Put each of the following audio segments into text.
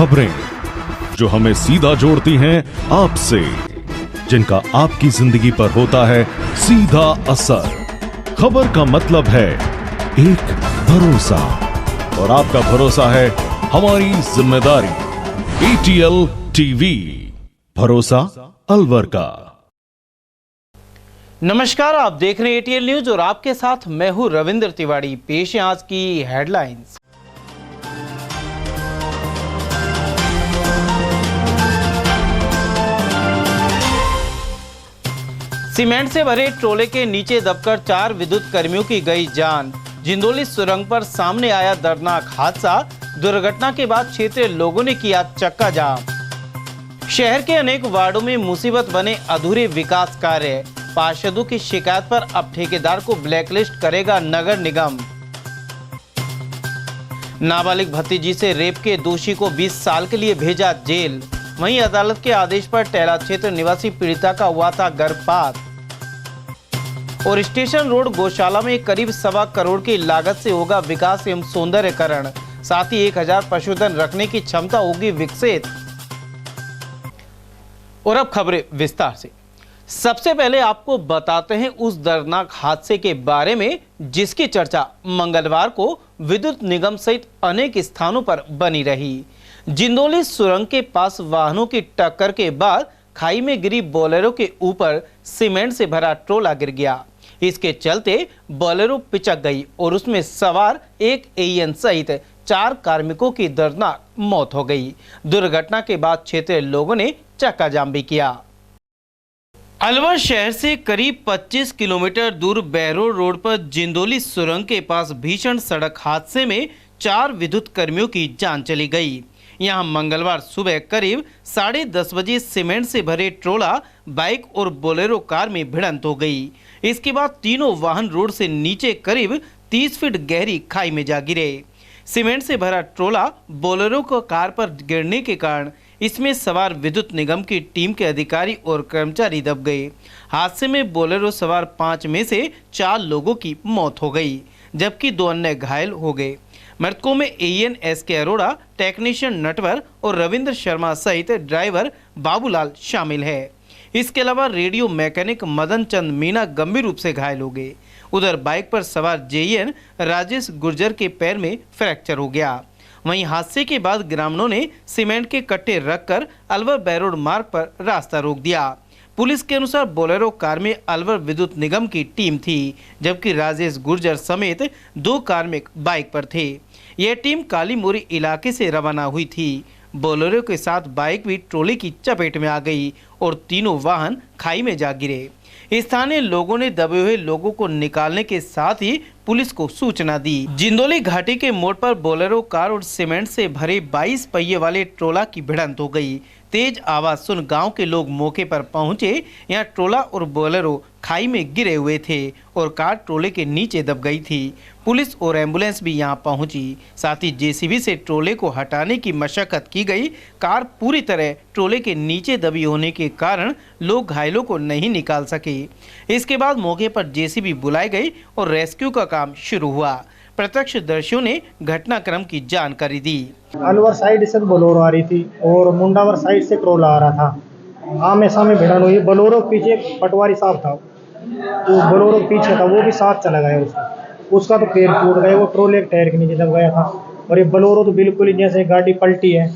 खबरें जो हमें सीधा जोड़ती हैं आपसे, जिनका आपकी जिंदगी पर होता है सीधा असर। खबर का मतलब है एक भरोसा, और आपका भरोसा है हमारी जिम्मेदारी। ATL टीवी, भरोसा अलवर का। नमस्कार, आप देख रहे हैं ATL न्यूज और आपके साथ मैं हूं रविंद्र तिवारी। पेश है आज की हेडलाइंस। सीमेंट से भरे ट्रोले के नीचे दबकर 4 विद्युत कर्मियों की गई जान। जिंदोली सुरंग पर सामने आया दर्दनाक हादसा। दुर्घटना के बाद क्षेत्रीय लोगों ने किया चक्का जाम। शहर के अनेक वार्डों में मुसीबत बने अधूरे विकास कार्य। पार्षदों की शिकायत पर अब ठेकेदार को ब्लैकलिस्ट करेगा नगर निगम। नाबालिग भतीजी से रेप के दोषी को 20 साल के लिए भेजा जेल। वहीं अदालत के आदेश पर टैला क्षेत्र निवासी पीड़िता का हुआ था गर्भपात। और स्टेशन रोड गौशाला में करीब 1.25 करोड़ की लागत से होगा विकास एवं सौंदर्यकरण। साथ ही 1000 पशुधन रखने की क्षमता होगी विकसित। और अब खबरें विस्तार से। सबसे पहले आपको बताते हैं उस दर्दनाक हादसे के बारे में जिसकी चर्चा मंगलवार को विद्युत निगम सहित अनेक स्थानों पर बनी रही। जिंदोली सुरंग के पास वाहनों की टक्कर के बाद खाई में गिरी बोलेरो के ऊपर सीमेंट से भरा ट्रोला गिर गया। इसके चलते बोलेरो पिचक गई और उसमें सवार एक AN सहित 4 कार्मिकों की दर्दनाक मौत हो गई। दुर्घटना के बाद क्षेत्रीय लोगों ने चक्का जाम भी किया। अलवर शहर से करीब 25 किलोमीटर दूर बहरोड रोड पर जिंदोली सुरंग के पास भीषण सड़क हादसे में 4 विद्युत कर्मियों की जान चली गई। यहां मंगलवार सुबह करीब 10:30 बजे सीमेंट से भरे ट्रोला, बाइक और बोलेरो कार में भिड़ंत हो गई। इसके बाद तीनों वाहन रोड से नीचे करीब 30 फीट गहरी खाई में जा गिरे। सीमेंट से भरा ट्रोला बोलेरो को कार पर गिरने के कारण इसमें सवार विद्युत निगम की टीम के अधिकारी और कर्मचारी दब गए। हादसे में बोलेरो सवार 5 में से 4 लोगों की मौत हो गई, जबकि 2 अन्य घायल हो गए। मृतकों में AN SK Arora, technician Natwar और रविंद्र शर्मा सहित ड्राइवर बाबूलाल शामिल है। इसके अलावा रेडियो मैकेनिक मदन चंद मीना गंभीर रूप से घायल हो गए। उधर बाइक पर सवार JN राजेश गुर्जर के पैर में फ्रैक्चर हो गया। वहीं हादसे के बाद ग्रामीणों ने सीमेंट के कट्टे रखकर अलवर बहरोड मार्ग पर रास्ता रोक दिया। पुलिस के अनुसार बोलेरो कार में अलवर विद्युत निगम की टीम थी, जबकि राजेश गुर्जर समेत 2 कार्मिक बाइक पर थे। यह टीम काली मोरी इलाके से रवाना हुई थी। बोलेरो के साथ बाइक भी ट्रोले की चपेट में आ गई और तीनों वाहन खाई में जा गिरे। स्थानीय लोगों ने दबे हुए लोगों को निकालने के साथ ही पुलिस को सूचना दी। जिंदोली घाटी के मोड़ पर बोलेरो कार और सीमेंट से भरे 22 पहिए वाले ट्रोला की भिड़ंत हो गई। तेज आवाज सुन गांव के लोग मौके पर पहुंचे। यहां ट्रोला और बोलेरो खाई में गिरे हुए थे और कार ट्रोले के नीचे दब गई थी। पुलिस और एम्बुलेंस भी यहां पहुंची। साथ ही JCB से ट्रोले को हटाने की मशक्कत की गई। कार पूरी तरह ट्रोले के नीचे दबी होने के कारण लोग घायलों को नहीं निकाल सके। इसके बाद मौके पर JCB बुलाई गई और रेस्क्यू का काम शुरू हुआ। प्रत्यक्षदर्शियों ने घटनाक्रम की जानकारी दी। अलवर साइड से बोलेरो आ रही थी और मुंडावर साइड से ट्रोला आ रहा था। आमने सामने भिड़ंत हुई। बोलेरो पीछे पटवारी साहब था, तो बोलेरो पीछे था, वो भी साथ चला गया। उसका तो पैर टूट गया, वो ट्रोले के टायर के नीचे दब गया था। और ये बोलेरो तो बिल्कुल ही जैसे गाड़ी पलटी है,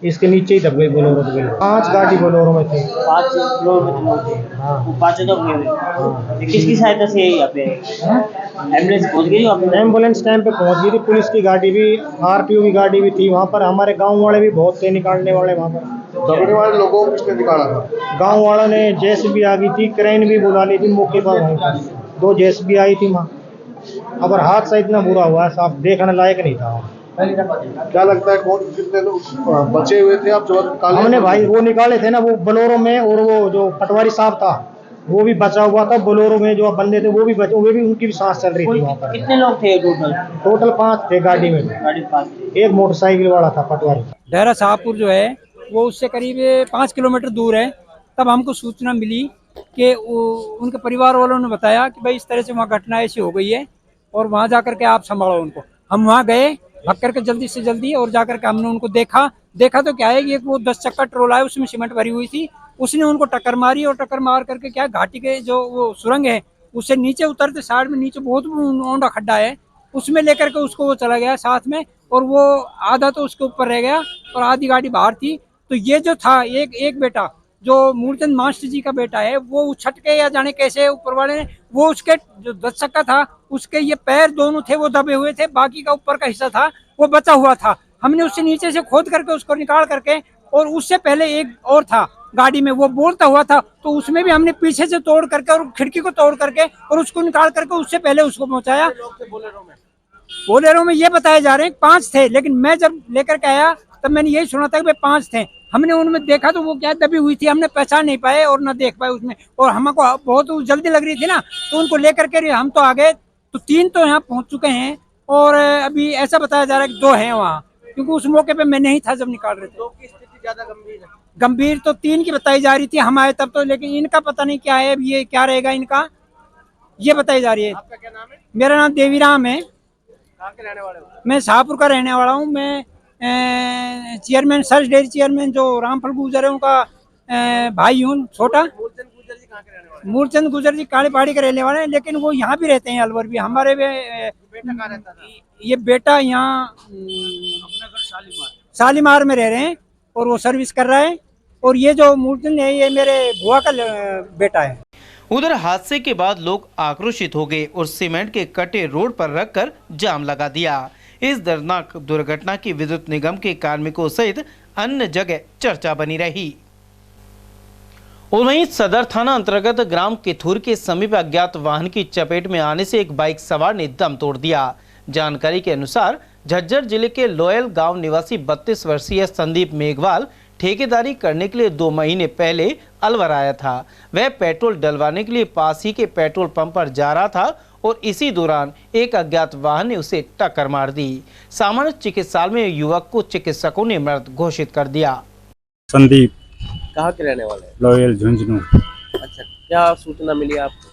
इसके नीचे ही दब गई बोलेरो। तो बिल्कुल 5 गाड़ी बोलेरो में थी। 5 फ्लोर में लोग थे। हाँ, 5 दब गए। किसकी सहायता से यहाँ पे एम्बुलेंस पहुंच गई? एम्बुलेंस टाइम पे पहुंच गई थी। पुलिस की गाड़ी भी, RTO की गाड़ी भी थी वहाँ पर। हमारे गांव वाले भी बहुत थे निकालने वाले वहाँ पर। दबने वाले लोगों को किसने निकाला था? गांव वालों ने, JCB आ गई थी, क्रेन भी बुला ली थी मौके पर। वहीं पर 2 JCB आई थी वहाँ। अब हादसा इतना बुरा हुआ है, साफ देखने लायक नहीं था। क्या लगता है कौन कितने लोग बचे हुए थे? आप जो हमने भाई वो निकाले थे ना, वो बोलेरो में, और वो जो पटवारी साहब था वो भी बचा हुआ था। बोलेरो में जो बंदे थे वो भी बचे, वो भी उनकी भी सांस चल रही थी वहाँ पर। कितने लोग थे टोटल 5 थे गाड़ी में। एक मोटरसाइकिल वाला था पटवारी। डेरा शाहपुर जो है वो उससे करीब 5 किलोमीटर दूर है। तब हमको सूचना मिली कि उनके परिवार वालों ने बताया कि भाई इस तरह से वहाँ घटना ऐसी हो गई है और वहाँ जाकर के आप संभालो उनको। हम वहाँ गए भाग करके जल्दी से जल्दी, और जाकर के हमने उनको देखा तो क्या है कि एक वो 10 चक्का ट्रोला है, उसमें सीमेंट भरी हुई थी, उसने उनको टक्कर मारी, और टक्कर मार करके क्या घाटी के जो वो सुरंग है उससे नीचे उतरते साइड में नीचे बहुत ऊंडा खड्डा है, उसमें लेकर के उसको वो चला गया साथ में, और वो आधा तो उसके ऊपर रह गया और आधी गाड़ी बाहर थी। तो ये जो था एक बेटा जो मूलचंद मास्टर जी का बेटा है, वो उछट के या जाने कैसे ऊपर वाले ने, वो उसके जो 10 चक्का था उसके ये पैर दोनों थे वो दबे हुए थे, बाकी का ऊपर का हिस्सा था वो बचा हुआ था। हमने उससे नीचे से खोद करके उसको निकाल करके, और उससे पहले एक और था गाड़ी में, वो बोलता हुआ था, तो उसमें भी हमने पीछे से तोड़ करके और खिड़की को तोड़ करके और उसको निकाल करके उससे पहले उसको पहुंचाया। बोलेरो में ये बताया जा रहे हैं 5 थे, लेकिन मैं जब लेकर के आया तब मैंने यही सुना था कि भाई 5 थे। हमने उनमें देखा तो वो क्या दबी हुई थी, हमने पहचान नहीं पाए और ना देख पाए उसमें, और हमको बहुत जल्दी लग रही थी ना, तो उनको लेकर के हम तो आ गए। तो 3 तो यहाँ पहुंच चुके हैं, और अभी ऐसा बताया जा रहा है कि 2 हैं वहाँ, क्योंकि उस मौके पे मैं नहीं था जब निकाल रहे थे। 2 की स्थिति ज्यादा गंभीर है। गंभीर तो 3 की बताई जा रही थी, हम आए तब तो, लेकिन इनका पता नहीं क्या है, ये क्या रहेगा इनका, ये बताई जा रही है। आपका क्या नाम है? मेरा नाम देवीराम है, कहाँ के रहने वाले हो? मैं शाहपुर का रहने वाला हूँ। मैं चेयरमैन, सर्च डेयरी चेयरमैन जो रामफल गुजर है उनका भाई हूँ छोटा। मूलचंद गुर्जर जी कहाँ के रहने वाले? मूलचंद गुजर जी काली पहाड़ी के रहने वाले हैं, लेकिन वो यहाँ भी रहते हैं अलवर भी हमारे बेटा कहाँ रहता था? ये बेटा यहाँ अपना घर शालीमार। शालीमार में रह रहे हैं और वो सर्विस कर रहा है, और ये जो मूलचंद है ये मेरे बुआ का बेटा है। उधर हादसे के बाद लोग आक्रोशित हो गए और सीमेंट के कटे रोड पर रखकर जाम लगा दिया। इस दर्दनाक दुर्घटना की विद्युत निगम के कार्मिकों सहित अन्य जगह चर्चा बनी रही। और वहीं सदर थाना अंतर्गत ग्राम किथूर के समीप अज्ञात वाहन की चपेट में आने से एक बाइक सवार ने दम तोड़ दिया। जानकारी के अनुसार झज्जर जिले के लोयल गांव निवासी 32 वर्षीय संदीप मेघवाल ठेकेदारी करने के लिए 2 महीने पहले अलवर आया था। वह पेट्रोल डलवाने के लिए पास ही के पेट्रोल पंप पर जा रहा था और इसी दौरान एक अज्ञात वाहन ने उसे टक्कर मार दी। सामान्य चिकित्सालय में युवक को चिकित्सकों ने मृत घोषित कर दिया। संदीप कहाँ के रहने वाले हैं? लॉयल झुंझुनू। अच्छा, क्या सूचना मिली आपको?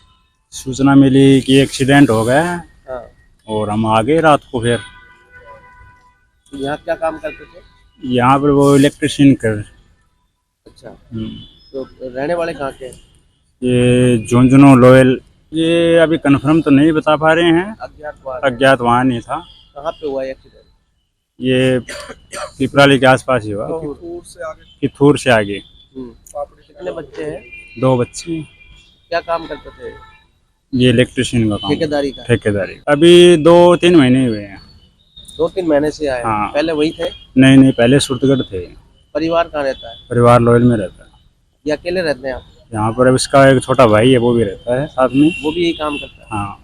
सूचना मिली कि एक्सीडेंट हो गया है, हाँ। और हम आ गए रात को। फिर तो यहाँ क्या काम करते थे? यहाँ पर वो इलेक्ट्रिशियन कर। अच्छा, तो रहने वाले कहाँ के हैं? ये झुंझुनू लॉयल, ये अभी कंफर्म तो नहीं बता पा रहे हैं, अज्ञात वाहन ही था। कहाँ पे हुआ एक्सीडेंट? ये पिपराली के आसपास ही हुआ, किथूर से आगे। कितने बच्चे हैं? 2 बच्चे। क्या काम करते थे? ये इलेक्ट्रिशियन का काम, ठेकेदारी का? ठेकेदारी। अभी 2-3 महीने हुए हैं। 2-3 महीने से आए? हाँ। पहले वही थे? नहीं, पहले सुरतगढ़ थे। परिवार कहाँ रहता है? परिवार लॉयल में रहता है। ये अकेले रहते हैं आप? यहाँ पर अब इसका एक छोटा भाई है, वो भी रहता है साथ में। वो भी यही काम करता है? हाँ।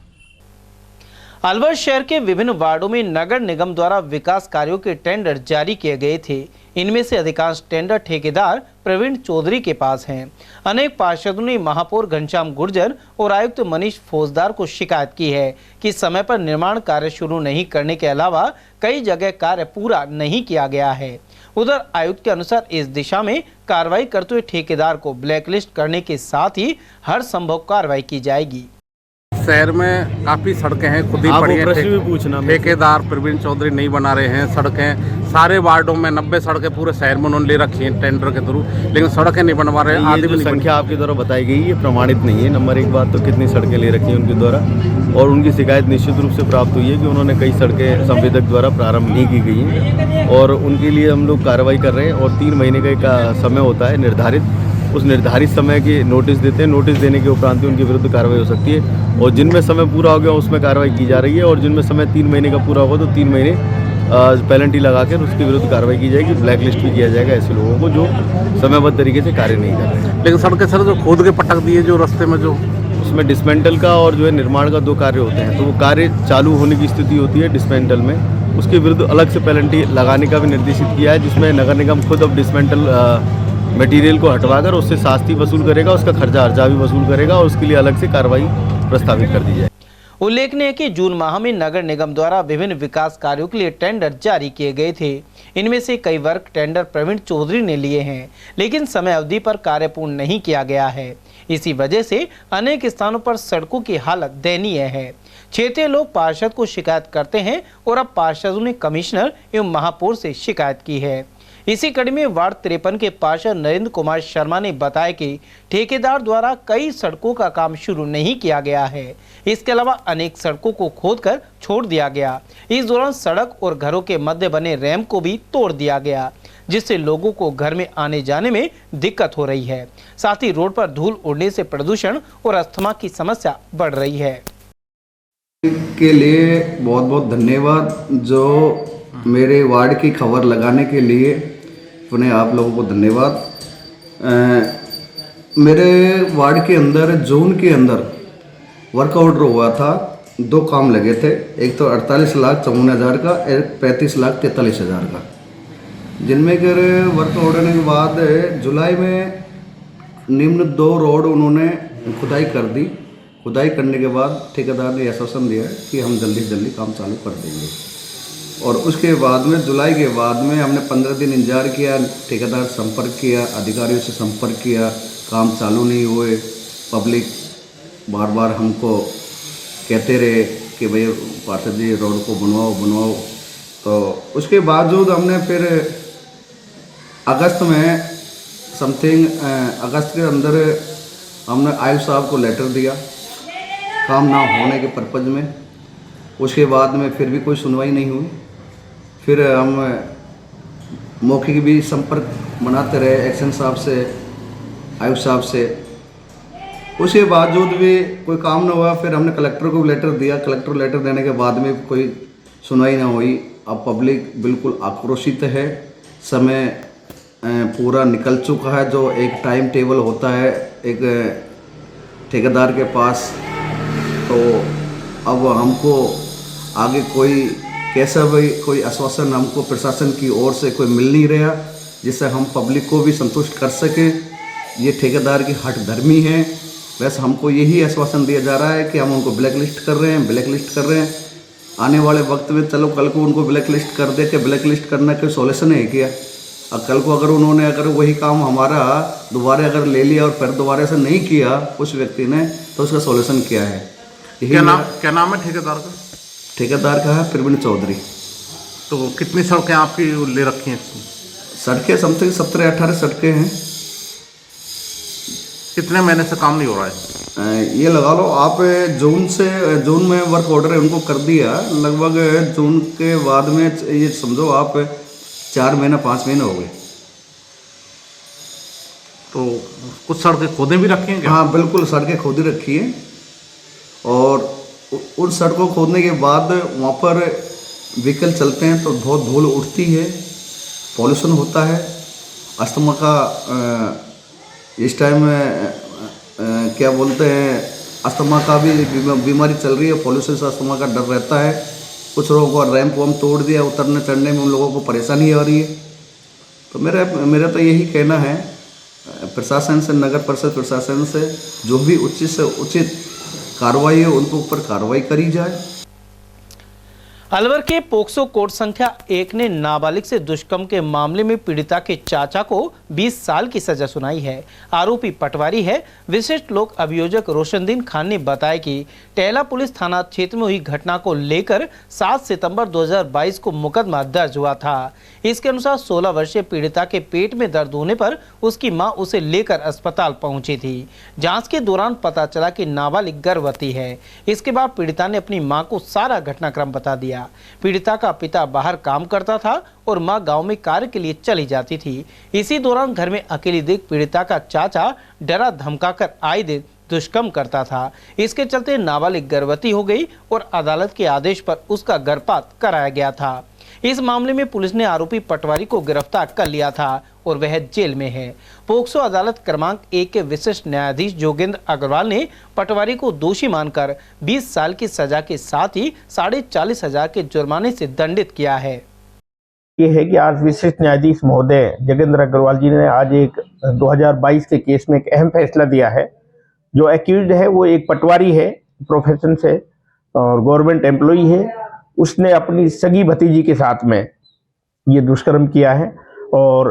अलवर शहर के विभिन्न वार्डों में नगर निगम द्वारा विकास कार्यों के टेंडर जारी किए गए थे। इनमें से अधिकांश टेंडर ठेकेदार प्रवीण चौधरी के पास हैं। अनेक पार्षदों ने महापौर घनश्याम गुर्जर और आयुक्त मनीष फौजदार को शिकायत की है कि समय पर निर्माण कार्य शुरू नहीं करने के अलावा कई जगह कार्य पूरा नहीं किया गया है। उधर आयुक्त के अनुसार इस दिशा में कार्रवाई करते हुए ठेकेदार को ब्लैकलिस्ट करने के साथ ही हर संभव कार्रवाई की जाएगी। शहर में काफ़ी सड़कें हैं, खुद ही पड़ी हैं। ठेकेदार प्रवीण चौधरी नहीं बना रहे हैं सड़कें। सारे वार्डों में 90 सड़कें पूरे शहर में उन्होंने ले रखी हैं टेंडर के थ्रू, लेकिन सड़कें नहीं बनवा रहे हैं। आधी भी संख्या आपके द्वारा बताई गई ये प्रमाणित नहीं है। नंबर 1 बात तो कितनी सड़कें ले रखी हैं उनके द्वारा, और उनकी शिकायत निश्चित रूप से प्राप्त हुई है कि उन्होंने कई सड़कें संवेदक द्वारा प्रारंभ नहीं की गई हैं, और उनके लिए हम लोग कार्रवाई कर रहे हैं। और 3 महीने का समय होता है निर्धारित, उस निर्धारित समय की नोटिस देते हैं। नोटिस देने के उपरांत उनके विरुद्ध कार्रवाई हो सकती है, और जिनमें समय पूरा हो गया उसमें कार्रवाई की जा रही है, और जिनमें समय 3 महीने का पूरा होगा तो 3 महीने पेनल्टी लगाकर उसके विरुद्ध कार्रवाई की जाएगी। ब्लैक लिस्ट भी किया जाएगा ऐसे लोगों को जो समयबद्ध तरीके से कार्य नहीं कर रहे हैं। लेकिन सड़कें सर जो खोद के पटक दिए जो रास्ते में, जो उसमें डिसमेंटल का और जो है निर्माण का 2 कार्य होते हैं, तो वो कार्य चालू होने की स्थिति होती है डिसमेंटल में, उसके विरुद्ध अलग से पेनल्टी लगाने का भी निर्देशित किया है, जिसमें नगर निगम खुद अब डिसमेंटल मटेरियल को हटवाकर उससे शास्ति वसूल करेगा, उसका खर्चा अर्जा भी वसूल करेगा, और उसके लिए अलग से कार्रवाई प्रस्तावित कर दी जाए। उल्लेखनीय है कि जून माह में नगर निगम द्वारा विभिन्न विकास कार्यों के लिए टेंडर जारी किए गए थे। इनमें से कई वर्ग टेंडर प्रवीण चौधरी ने लिए हैं, लेकिन समय अवधि पर कार्य पूर्ण नहीं किया गया है। इसी वजह से अनेक स्थानों पर सड़कों की हालत दयनीय है। क्षेत्रीय लोग पार्षद को शिकायत करते हैं और अब पार्षदों ने कमिश्नर एवं महापौर से शिकायत की है। इसी कड़ी में वार्ड 53 के पार्षद नरेंद्र कुमार शर्मा ने बताया कि ठेकेदार द्वारा कई सड़कों का काम शुरू नहीं किया गया है। इसके अलावा अनेक सड़कों को खोदकर छोड़ दिया गया। इस दौरान सड़क और घरों के मध्य बने रैंप को भी तोड़ दिया गया, जिससे लोगों को घर में आने जाने में दिक्कत हो रही है। साथ ही रोड पर धूल उड़ने से प्रदूषण और अस्थमा की समस्या बढ़ रही है। के लिए बहुत बहुत धन्यवाद। जो मेरे वार्ड की खबर लगाने के लिए उन्हें आप लोगों को धन्यवाद। मेरे वार्ड के अंदर जून के अंदर वर्क ऑर्डर हुआ था, 2 काम लगे थे। एक तो 48,54,000 का, एक 35,43,000 का, जिनमें कर वर्क ऑर्डर के बाद जुलाई में निम्न 2 रोड उन्होंने खुदाई कर दी। खुदाई करने के बाद ठेकेदार ने आश्वासन दिया कि हम जल्दी से जल्दी काम चालू कर देंगे। और उसके बाद में जुलाई के बाद में हमने 15 दिन इंतजार किया, ठेकेदार संपर्क किया, अधिकारियों से संपर्क किया, काम चालू नहीं हुए। पब्लिक बार बार हमको कहते रहे कि भाई पार्षद जी रोड को बनवाओ। तो उसके बावजूद हमने फिर अगस्त में समथिंग अगस्त के अंदर हमने आयुष साहब को लेटर दिया काम ना होने के पर्पज़ में। उसके बाद में फिर भी कोई सुनवाई नहीं हुई। फिर हम मौखिक भी संपर्क बनाते रहे एक्शन साहब से, आयुष साहब से। उसके बावजूद भी कोई काम ना हुआ। फिर हमने कलेक्टर को लेटर दिया। कलेक्टर लेटर देने के बाद में कोई सुनवाई ना हुई। अब पब्लिक बिल्कुल आक्रोशित है। समय पूरा निकल चुका है। जो एक टाइम टेबल होता है एक ठेकेदार के पास, तो अब हमको आगे कोई कैसा भी कोई आश्वासन हमको प्रशासन की ओर से कोई मिल नहीं रहा, जिससे हम पब्लिक को भी संतुष्ट कर सके। ये ठेकेदार की हठधर्मी है। वैसे हमको यही आश्वासन दिया जा रहा है कि हम उनको ब्लैक लिस्ट कर रहे हैं। आने वाले वक्त में चलो कल को उनको ब्लैक लिस्ट कर दे के ब्लैक लिस्ट करना कोई सॉल्यूशन है क्या? और कल को अगर वही काम हमारा दोबारा अगर ले लिया और फिर दोबारा से नहीं किया उस व्यक्ति ने, तो उसका सॉल्यूशन क्या है? क्या नाम है ठेकेदार का? ठेकेदार का है प्रवीण चौधरी। तो कितनी सड़कें आपकी ले रखी हैं? सड़कें समथिंग 17-18 सड़कें हैं। कितने महीने से काम नहीं हो रहा है? ये लगा लो आप जून में वर्क ऑर्डर उनको कर दिया। लगभग जून के बाद में ये समझो आप 4 महीना 5 महीने हो गए। तो कुछ सड़कें खोदे भी रखी हैं क्या? हाँ बिल्कुल, सड़कें खोदी रखी हैं। और उन सड़कों खोदने के बाद वहाँ पर व्हीकल चलते हैं तो बहुत धूल उठती है, पॉल्यूशन होता है, अस्थमा का इस टाइम क्या बोलते हैं, अस्थमा का भी बीमारी चल रही है। पॉल्यूशन से अस्थमा का डर रहता है। कुछ लोगों को रैंप वैम्प तोड़ दिया, उतरने चढ़ने में उन लोगों को परेशानी आ रही है। तो मेरा तो यही कहना है प्रशासन से, नगर परिषद प्रशासन से, जो भी उचित से उचित कार्रवाई है उनके ऊपर कार्रवाई करी जाए। अलवर के पोक्सो कोर्ट संख्या 1 ने नाबालिग से दुष्कर्म के मामले में पीड़िता के चाचा को 20 साल की सजा सुनाई है। आरोपी पटवारी है। विशिष्ट लोक अभियोजक रोशनदीन खान ने बताया कि टेहला पुलिस थाना क्षेत्र में हुई घटना को लेकर 7 सितंबर 2022 को मुकदमा दर्ज हुआ था। इसके अनुसार 16 वर्षीय पीड़िता के पेट में दर्द होने पर उसकी मां उसे लेकर अस्पताल पहुंची थी। जांच के दौरान पता चला कि नाबालिग गर्भवती है। इसके बाद पीड़िता ने अपनी मां को सारा घटनाक्रम बता दिया। पीड़िता का पिता बाहर काम करता था और मां गांव में कार्य के लिए चली जाती थी। इसी दौरान घर में अकेली देख पीड़िता का चाचा डरा धमकाकर आए दिन दुष्कर्म करता था। इसके चलते नाबालिग गर्भवती हो गई और अदालत के आदेश पर उसका गर्भपात कराया गया था। इस मामले में पुलिस ने आरोपी पटवारी को गिरफ्तार कर लिया था और वह जेल में है। पोक्सो अदालत क्रमांक 1 के विशिष्ट न्यायाधीश जोगेंद्र अग्रवाल ने पटवारी को दोषी मानकर 20 साल की सजा के साथ ही 40,500 के जुर्माने से दंडित किया है। ये है कि आज विशिष्ट न्यायाधीश महोदय जोगेंद्र अग्रवाल जी ने आज एक 2022 के केस में एक अहम फैसला दिया है। जो एक्यूज्ड है वो एक पटवारी है प्रोफेशन से और गवर्नमेंट एम्प्लॉई है। उसने अपनी सगी भतीजी के साथ में ये दुष्कर्म किया है और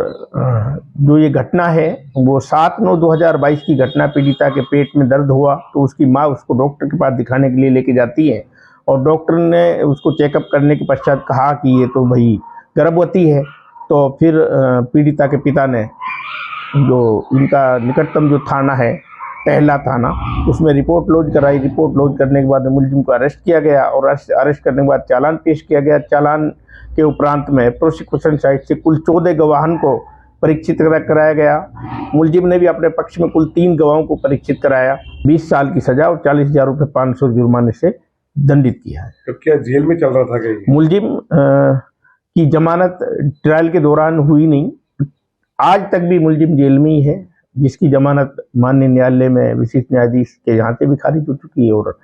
जो ये घटना है वो 7/9/2022 की घटना। पीड़िता के पेट में दर्द हुआ तो उसकी माँ उसको डॉक्टर के पास दिखाने के लिए लेके जाती है और डॉक्टर ने उसको चेकअप करने के पश्चात कहा कि ये तो भाई गर्भवती है। तो फिर पीड़िता के पिता ने जो इनका निकटतम जो थाना है टहला थाना, उसमें रिपोर्ट लॉन्च कराई। रिपोर्ट लॉन्च करने के बाद मुलजिम को अरेस्ट किया गया और अरेस्ट करने के बाद चालान पेश किया गया। चालान के उपरांत में प्रोसिक्यूशन साइड से कुल 14 गवाहों को परीक्षित कराया गया। मुलजिम ने भी अपने पक्ष में कुल 3 गवाहों को परीक्षित कराया। 20 साल की सजा और 40,000 रुपये 500 जुर्माने से दंडित किया है। तो क्या जेल में चल रहा था क्या? मुलजिम की जमानत ट्रायल के दौरान हुई नहीं। आज तक भी मुलजिम जेल में ही है, जिसकी जमानत माननीय न्यायालय में विशिष्ट न्यायाधीश के यहाँ से भी खारिज हो चुकी है और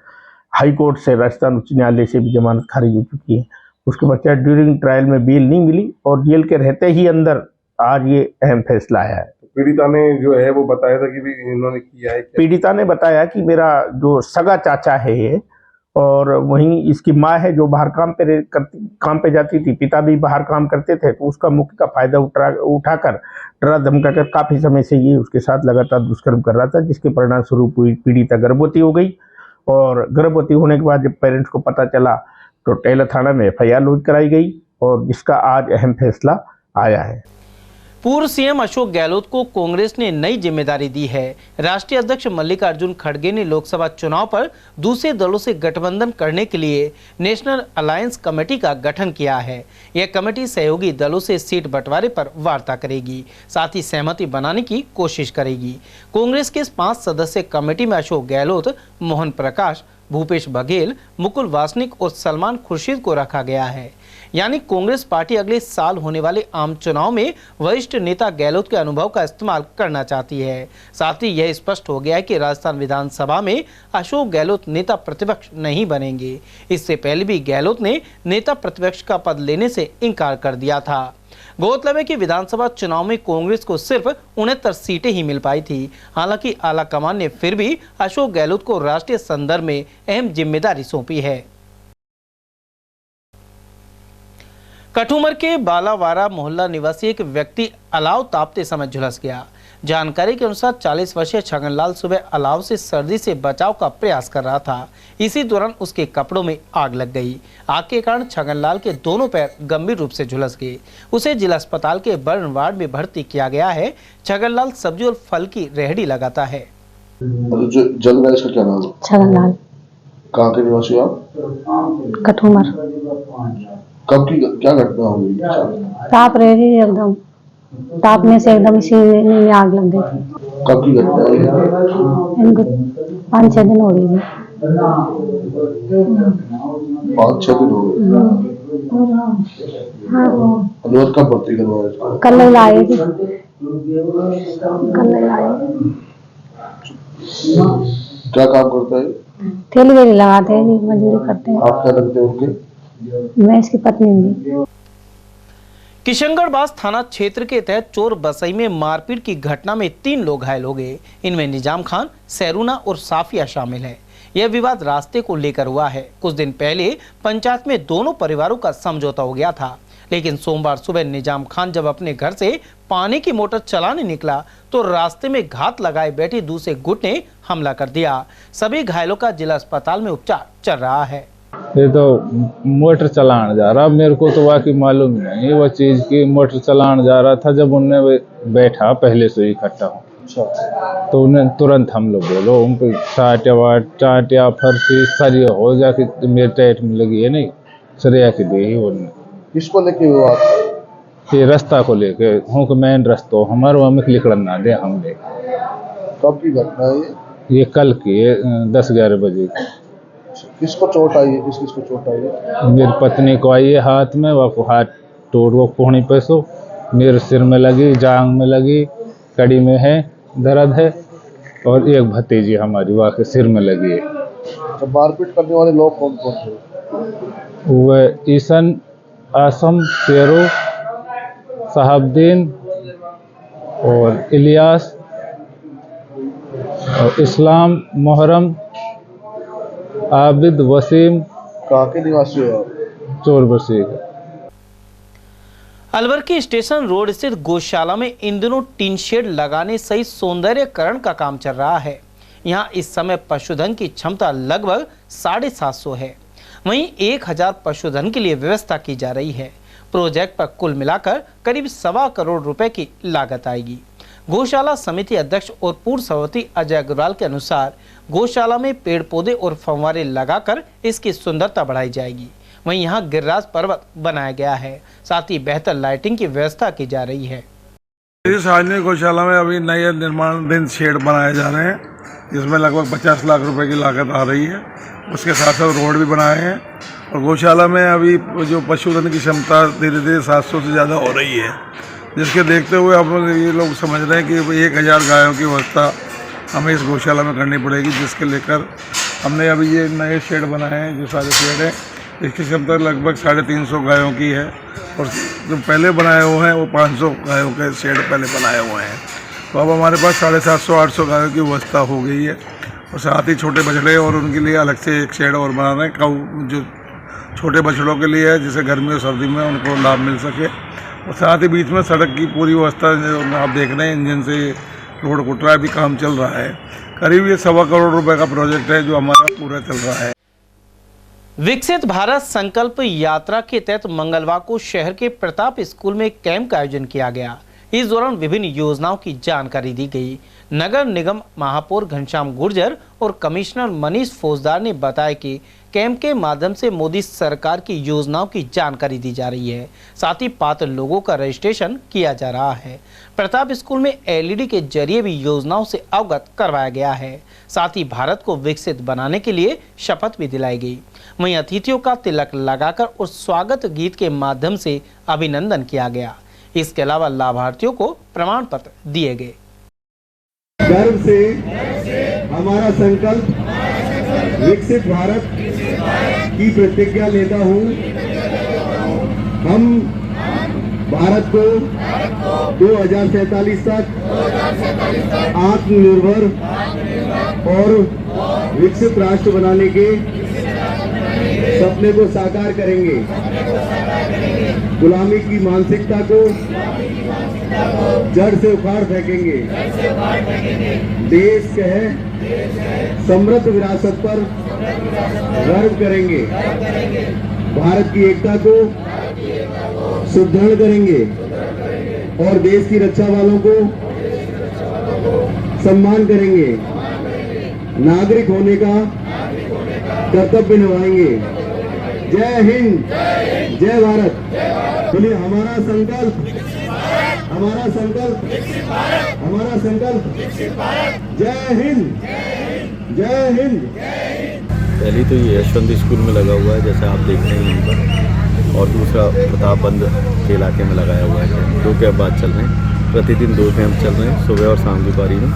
हाई कोर्ट से, राजस्थान उच्च न्यायालय से भी जमानत खारिज हो चुकी है। उसके पश्चात ड्यूरिंग ट्रायल में बेल नहीं मिली और जेल के रहते ही अंदर आज ये अहम फैसला आया है। पीड़िता ने जो है वो बताया था कि भी इन्होंने किया है। पीड़िता ने बताया कि मेरा जो सगा चाचा है ये, और वहीं इसकी माँ है जो बाहर काम पे जाती थी, पिता भी बाहर काम करते थे, तो उसका मुख्य का फायदा उठाकर डरा धमका कर काफी समय से ये उसके साथ लगातार दुष्कर्म कर रहा था, जिसके परिणाम स्वरूप पीड़िता गर्भवती हो गई। और गर्भवती होने के बाद जब पेरेंट्स को पता चला तो टेला थाना में FIR लॉन्च कराई गई और जिसका आज अहम फैसला आया है। पूर्व सीएम अशोक गहलोत को कांग्रेस ने नई जिम्मेदारी दी है। राष्ट्रीय अध्यक्ष मल्लिकार्जुन खड़गे ने लोकसभा चुनाव पर दूसरे दलों से गठबंधन करने के लिए नेशनल अलायंस कमेटी का गठन किया है। यह कमेटी सहयोगी दलों से सीट बंटवारे पर वार्ता करेगी, साथ ही सहमति बनाने की कोशिश करेगी। कांग्रेस के इस 5 सदस्यीय कमेटी में अशोक गहलोत, मोहन प्रकाश, भूपेश बघेल, मुकुल वासनिक और सलमान खुर्शीद को रखा गया है। यानी कांग्रेस पार्टी अगले साल होने वाले आम चुनाव में वरिष्ठ नेता गहलोत के अनुभव का इस्तेमाल करना चाहती है। साथ ही यह स्पष्ट हो गया है कि राजस्थान विधानसभा में अशोक गहलोत नेता प्रतिपक्ष नहीं बनेंगे। इससे पहले भी गहलोत ने नेता प्रतिपक्ष का पद लेने से इनकार कर दिया था। गौरतलब है कि विधानसभा चुनाव में कांग्रेस को सिर्फ 69 सीटें ही मिल पाई थी। हालांकि आला कमान ने फिर भी अशोक गहलोत को राष्ट्रीय संदर्भ में अहम जिम्मेदारी सौंपी है। कठुमर के बालावारा मोहल्ला निवासी एक व्यक्ति अलाव तापते समय झुलस गया। जानकारी के अनुसार 40 वर्षीय छगनलाल सुबह अलाव से सर्दी से बचाव का प्रयास कर रहा था। इसी दौरान उसके कपड़ों में आग लग गई। आग के कारण छगनलाल के दोनों पैर गंभीर रूप से झुलस गए। उसे जिला अस्पताल के बर्न वार्ड में भर्ती किया गया है। छगनलाल सब्जी और फल की रेहड़ी लगाता है। जल इसका क्या नाम है? छगनलाल। कहाँ के निवासी आप? कठुमर। कब की क्या घटना हुई? ताप रही एकदम, तापने से एकदम इसी में आग लग गई थी। कब की घटना है? इनको 5-6 दिन हो गई थी। 5-6 दिन हो गए। हाँ। कब भर्ती करवाया इसको? कल लाए थे, कल लाए। क्या काम करता है? ठेली वेली लगाते हैं, मजदूरी करते हैं। आप क्या लगते हैं उनके? मैं इसकी पत्नी हूँ। किशनगढ़ थाना क्षेत्र के तहत चोर बसई में मारपीट की घटना में 3 लोग घायल हो गए। इनमें निजाम खान, सैरूना और साफिया शामिल है। यह विवाद रास्ते को लेकर हुआ है। कुछ दिन पहले पंचायत में दोनों परिवारों का समझौता हो गया था, लेकिन सोमवार सुबह निजाम खान जब अपने घर से पानी की मोटर चलाने निकला तो रास्ते में घात लगाए बैठे दूसरे गुट ने हमला कर दिया। सभी घायलों का जिला अस्पताल में उपचार चल रहा है। ये तो मोटर चलाने जा रहा, मेरे को तो वाकई मालूम नहीं वो चीज की। मोटर चलाने जा रहा था, जब उनने बैठा पहले से इकट्ठा तो उन्हें तुरंत हम लोग बोलो उन पर टाटिया फरसी सारी हो जाके मेरे टाइट में लगी है। नहीं सरिया की दी उन्होंने। किसको लेके हुआ? ये रास्ता को लेके हूँ, मेन रास्ता हमारे वहाँ में निकलन ना दे हमने। कब की घटना है ये? कल की 10-11 बजे। किसको चोट आई है? किसको चोट आई है? मेरी पत्नी को आई है हाथ में, वो हाथ टूट वो कोहनी पे सो, मेरे सिर में लगी, जांग में लगी, कड़ी में है दर्द है, और एक भतीजी हमारी वहाँ के सिर में लगी है। तो मारपीट करने वाले लोग कौन कौन थे? वह ईसन, आसम, शेरू, साहबदीन और इलियास और इस्लाम, मोहरम, आबिद, वसीम। कहाँ के निवासी हो आप? चोर बसी। अलवर के स्टेशन रोड स्थित गौशाला में इन दिनों टीन शेड लगाने सहित सौंदर्यकरण का काम चल रहा है। यहाँ इस समय पशुधन की क्षमता लगभग 750 है। वहीं 1000 पशुधन के लिए व्यवस्था की जा रही है। प्रोजेक्ट पर कुल मिलाकर करीब 1.25 करोड़ रुपए की लागत आएगी। गौशाला समिति अध्यक्ष और पूर्व सभापति अजय अग्रवाल के अनुसार गौशाला में पेड़ पौधे और फव्वारे लगाकर इसकी सुंदरता बढ़ाई जाएगी। वहीं यहाँ गिरिराज पर्वत बनाया गया है, साथ ही बेहतर लाइटिंग की व्यवस्था की जा रही है। इस सार्वजनिक गौशाला में अभी नए निर्माणाधीन शेड बनाए जा रहे हैं, जिसमें लगभग 50 लाख रुपए की लागत आ रही है। उसके साथ साथ रोड भी बनाए हैं और गौशाला में अभी जो पशुधन की क्षमता धीरे धीरे 700 से ज़्यादा हो रही है, जिसके देखते हुए अब ये लोग समझ रहे हैं कि 1000 गायों की व्यवस्था हमें इस गौशाला में करनी पड़ेगी, जिसके लेकर हमने अभी ये नए शेड बनाए हैं। जो सारे शेड हैं इसकी क्षमता लगभग 350 गायों की है और जो पहले बनाए हुए हैं वो 500 गायों के शेड पहले बनाए हुए हैं। तो अब हमारे पास 750-800 गायों की व्यवस्था हो गई है और साथ ही छोटे बछड़े और उनके लिए अलग से एक शेड और बना रहे हैं, जो छोटे बछड़ों के लिए है, जिसे गर्मी और सर्दी में उनको लाभ मिल सके। और साथ ही बीच में सड़क की पूरी व्यवस्था आप देख रहे हैं, इंजन से रोड कुटरा भी काम चल रहा है। करीब ये 1.25 करोड़ रुपए का प्रोजेक्ट है जो हमारा पूरा चल रहा है। विकसित भारत संकल्प यात्रा के तहत मंगलवार को शहर के प्रताप स्कूल में कैंप का आयोजन किया गया। इस दौरान विभिन्न योजनाओं की जानकारी दी गई। नगर निगम महापौर घनश्याम गुर्जर और कमिश्नर मनीष फौजदार ने बताया कि कैंप के माध्यम से मोदी सरकार की योजनाओं की जानकारी दी जा रही है, साथ ही पात्र लोगों का रजिस्ट्रेशन किया जा रहा है। प्रताप स्कूल में LED के जरिए भी योजनाओं से अवगत करवाया गया है। साथ ही भारत को विकसित बनाने के लिए शपथ भी दिलाई गई। वहीं अतिथियों का तिलक लगाकर और स्वागत गीत के माध्यम से अभिनंदन किया गया। इसके अलावा लाभार्थियों को प्रमाण पत्र दिए गए। गर्व से हमारा संकल्प विकसित भारत की प्रतिज्ञा लेता हूँ। हम भारत को 2047 तक आत्मनिर्भर और विकसित राष्ट्र बनाने के सपने को साकार करेंगे। गुलामी की मानसिकता को जड़ से उखाड़ फेंकेंगे। देश के समृद्ध विरासत पर गर्व करेंगे। भारत की एकता को सुदृढ़ करेंगे और देश की रक्षा वालों को सम्मान करेंगे। नागरिक होने का कर्तव्य निभाएंगे। जय हिंद, जय भारत। बोलिए हमारा संकल्प, हमारा संकल्प, हमारा संकल्प। जय हिंद, जय हिंद। पहली तो ये यशवंत स्कूल में लगा हुआ है, जैसे आप देख रहे हैं यहाँ पर, और दूसरा प्रतापबंद के इलाके में लगाया हुआ है। 2 कैंप बाद चल रहे हैं, प्रतिदिन 2 कैंप चल रहे हैं, सुबह और शाम की पारी में।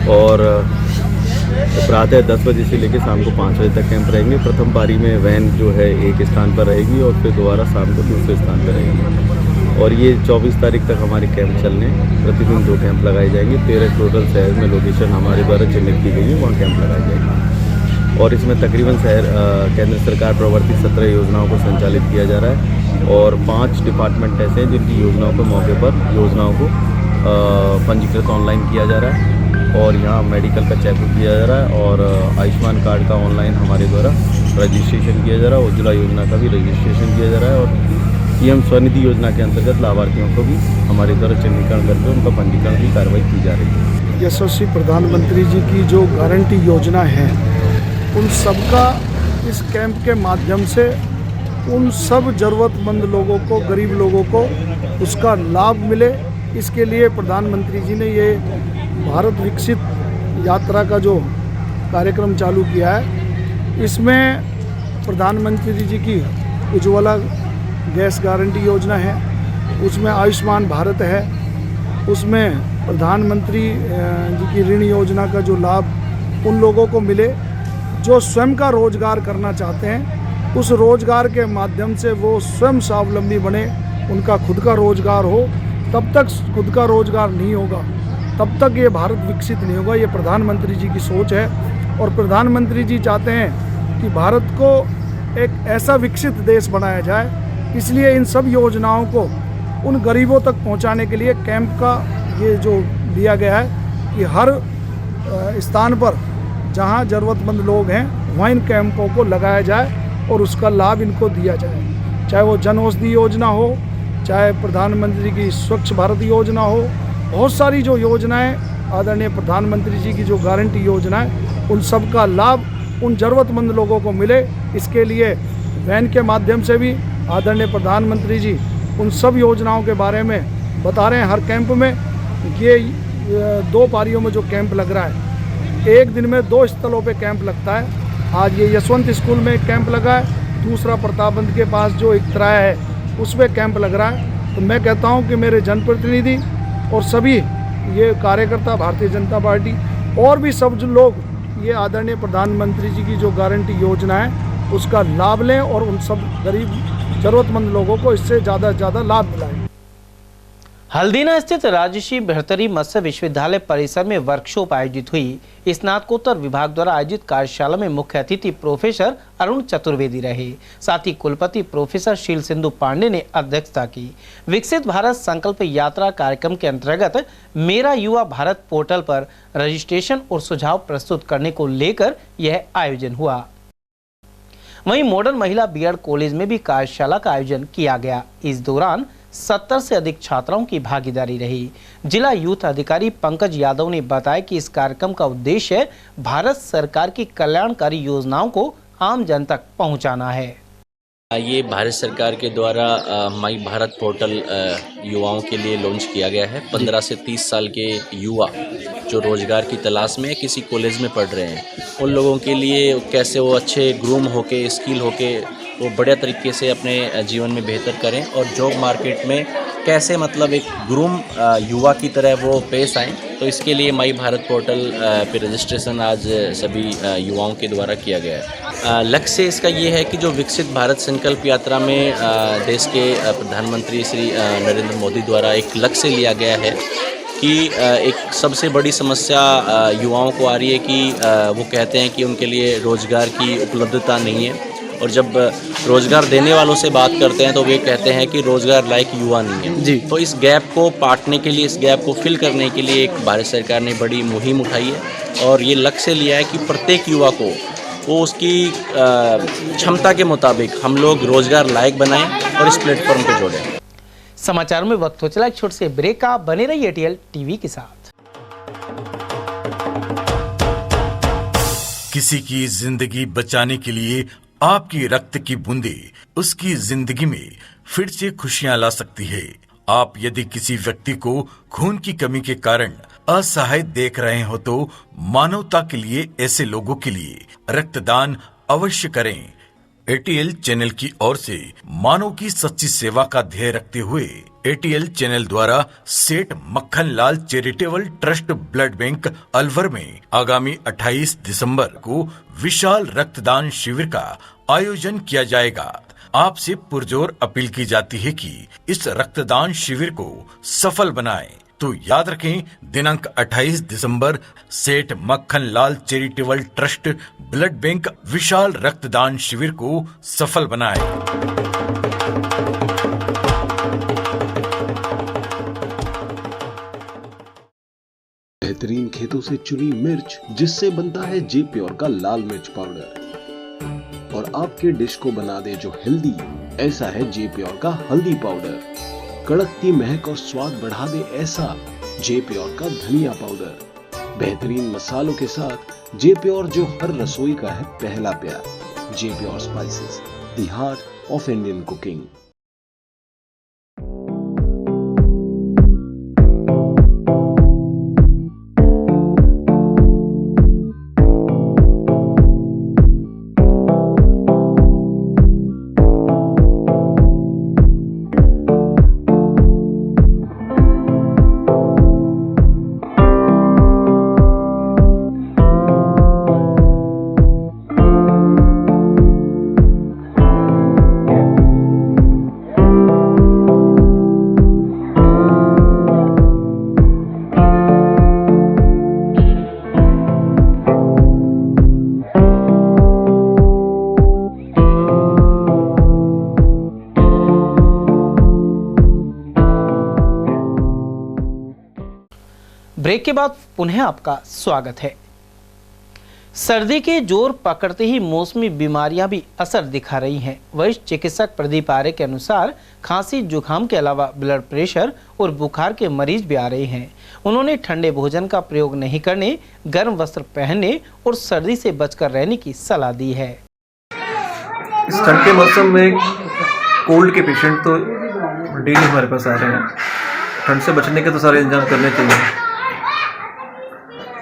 और प्रातः 10 बजे से लेकर शाम को 5 बजे तक कैंप रहेंगे। प्रथम पारी में वैन जो है एक स्थान पर रहेगी और फिर दोबारा शाम को दूसरे स्थान पर रहेगी। और ये 24 तारीख तक हमारे कैंप चलने, प्रतिदिन 2 कैंप लगाए जाएंगे। 13 टोटल शहर में लोकेशन हमारे द्वारा चिन्हित की गई है, वहाँ कैंप लगाए जाएंगे। और इसमें तकरीबन केंद्र सरकार प्रवर्तित 17 योजनाओं को संचालित किया जा रहा है और 5 डिपार्टमेंट ऐसे हैं जिनकी योजनाओं को मौके पर योजनाओं को पंजीकृत ऑनलाइन किया जा रहा है। और यहाँ मेडिकल का चेकअप किया जा रहा है और आयुष्मान कार्ड का ऑनलाइन हमारे द्वारा रजिस्ट्रेशन किया जा रहा है। उज्ज्वला योजना का भी रजिस्ट्रेशन किया जा रहा है और PM स्वनिधि योजना के अंतर्गत लाभार्थियों को भी हमारे द्वारा चिन्हीकरण करके उनका पंजीकरण की कार्रवाई की जा रही है। यशस्वी प्रधानमंत्री जी की जो गारंटी योजना है, उन सबका इस कैंप के माध्यम से उन सब ज़रूरतमंद लोगों को, गरीब लोगों को उसका लाभ मिले, इसके लिए प्रधानमंत्री जी ने ये भारत विकसित यात्रा का जो कार्यक्रम चालू किया है। इसमें प्रधानमंत्री जी की उज्ज्वला गैस गारंटी योजना है, उसमें आयुष्मान भारत है, उसमें प्रधानमंत्री जी की ऋण योजना का जो लाभ उन लोगों को मिले जो स्वयं का रोजगार करना चाहते हैं। उस रोजगार के माध्यम से वो स्वयं स्वावलंबी बने, उनका खुद का रोजगार हो। तब तक खुद का रोजगार नहीं होगा, तब तक ये भारत विकसित नहीं होगा। ये प्रधानमंत्री जी की सोच है और प्रधानमंत्री जी चाहते हैं कि भारत को एक ऐसा विकसित देश बनाया जाए। इसलिए इन सब योजनाओं को उन गरीबों तक पहुंचाने के लिए कैंप का ये जो दिया गया है कि हर स्थान पर जहां ज़रूरतमंद लोग हैं वहाँ इन कैंपों को लगाया जाए और उसका लाभ इनको दिया जाए, चाहे वो जन औषधि योजना हो, चाहे प्रधानमंत्री की स्वच्छ भारत योजना हो। बहुत सारी जो योजनाएं आदरणीय प्रधानमंत्री जी की जो गारंटी योजना है, उन सब का लाभ उन ज़रूरतमंद लोगों को मिले। इसके लिए वैन के माध्यम से भी आदरणीय प्रधानमंत्री जी उन सब योजनाओं के बारे में बता रहे हैं। हर कैंप में ये 2 पारियों में जो कैंप लग रहा है, एक दिन में 2 स्थलों पे कैंप लगता है। आज ये यशवंत स्कूल में एक कैंप लगा है, दूसरा प्रतापगंज के पास जो एक तराया है उस पर कैंप लग रहा है। तो मैं कहता हूँ कि मेरे जनप्रतिनिधि और सभी ये कार्यकर्ता, भारतीय जनता पार्टी और भी सब जो लोग ये आदरणीय प्रधानमंत्री जी की जो गारंटी योजना है उसका लाभ लें और उन सब गरीब ज़रूरतमंद लोगों को इससे ज़्यादा से ज़्यादा लाभ दिलाएं। हल्दीना स्थित राजर्षि भर्तृहरि मत्स्य विश्वविद्यालय परिसर में वर्कशॉप आयोजित हुई। स्नातकोत्तर विभाग द्वारा आयोजित कार्यशाला में मुख्य अतिथि प्रोफेसर अरुण चतुर्वेदी रहे। साथ ही कुलपति प्रोफेसर शील सिंधु पांडे ने अध्यक्षता की। विकसित भारत संकल्प यात्रा कार्यक्रम के अंतर्गत मेरा युवा भारत पोर्टल पर रजिस्ट्रेशन और सुझाव प्रस्तुत करने को लेकर यह आयोजन हुआ। वहीं मॉडर्न महिला बीएड कॉलेज में भी कार्यशाला का आयोजन किया गया। इस दौरान 70 से अधिक छात्राओं की भागीदारी रही। जिला यूथ अधिकारी पंकज यादव ने बताया कि इस कार्यक्रम का उद्देश्य भारत सरकार की कल्याणकारी योजनाओं को आम जन तक पहुंचाना है। ये भारत सरकार के द्वारा माई भारत पोर्टल युवाओं के लिए लॉन्च किया गया है। 15 से 30 साल के युवा जो रोजगार की तलाश में किसी कॉलेज में पढ़ रहे हैं, उन लोगों के लिए कैसे वो अच्छे ग्रूम होके, स्किल होके वो बढ़िया तरीके से अपने जीवन में बेहतर करें और जॉब मार्केट में कैसे मतलब एक ग्रूम युवा की तरह वो पेश आएँ। तो इसके लिए माई भारत पोर्टल पे रजिस्ट्रेशन आज सभी युवाओं के द्वारा किया गया है। लक्ष्य इसका ये है कि जो विकसित भारत संकल्प यात्रा में देश के प्रधानमंत्री श्री नरेंद्र मोदी द्वारा एक लक्ष्य लिया गया है कि एक सबसे बड़ी समस्या युवाओं को आ रही है कि वो कहते हैं कि उनके लिए रोज़गार की उपलब्धता नहीं है, और जब रोज़गार देने वालों से बात करते हैं तो वे कहते हैं कि रोज़गार लायक युवा नहीं है जी। तो इस गैप को पाटने के लिए, इस गैप को फिल करने के लिए एक भारत सरकार ने बड़ी मुहिम उठाई है और ये लक्ष्य लिया है कि प्रत्येक युवा को वो उसकी क्षमता के मुताबिक हम लोग रोज़गार लायक बनाएं और इस प्लेटफॉर्म को जोड़ें। समाचारों में वक्त हो चला एक छोटे से ब्रेक का, बने रहिए एटीएल टीवी के साथ। किसी की जिंदगी बचाने के लिए आपकी रक्त की बूंदे उसकी जिंदगी में फिर से खुशियां ला सकती है। आप यदि किसी व्यक्ति को खून की कमी के कारण असहाय देख रहे हो तो मानवता के लिए, ऐसे लोगों के लिए रक्तदान अवश्य करें। एटीएल चैनल की ओर से मानव की सच्ची सेवा का ध्येय रखते हुए एटीएल चैनल द्वारा Seth Makkhan Lal charitable trust blood bank Alwar में आगामी 28 दिसंबर को विशाल रक्तदान शिविर का आयोजन किया जाएगा। आपसे पुरजोर अपील की जाती है कि इस रक्तदान शिविर को सफल बनाएं। तो याद रखें, दिनांक 28 दिसंबर सेठ Makkhan Lal charitable trust blood bank विशाल रक्तदान शिविर को सफल बनाएं। बेहतरीन खेतों से चुनी मिर्च, जिससे बनता है जे प्योर का लाल मिर्च पाउडर, और आपके डिश को बना दे जो हेल्दी, ऐसा है जे प्योर का हल्दी पाउडर। कड़कती महक और स्वाद बढ़ा दे ऐसा जे प्योर का धनिया पाउडर। बेहतरीन मसालों के साथ जे प्योर, जो हर रसोई का है पहला प्यार। J pure spices, the heart of Indian cooking. Break के बाद पुनः आपका स्वागत है। सर्दी के जोर पकड़ते ही मौसमी बीमारियां भी असर दिखा रही हैं। वरिष्ठ चिकित्सक प्रदीप आर्य के अनुसार खांसी जुकाम के अलावा ब्लड प्रेशर और बुखार के मरीज भी आ रहे हैं। उन्होंने ठंडे भोजन का प्रयोग नहीं करने, गर्म वस्त्र पहनने और सर्दी से बचकर रहने की सलाह दी है। इस ठंड के मौसम में कोल्ड के पेशेंट तो डेली हमारे पास आ रहे हैं। ठंड से बचने के तो सारे इंतजाम करने चाहिए।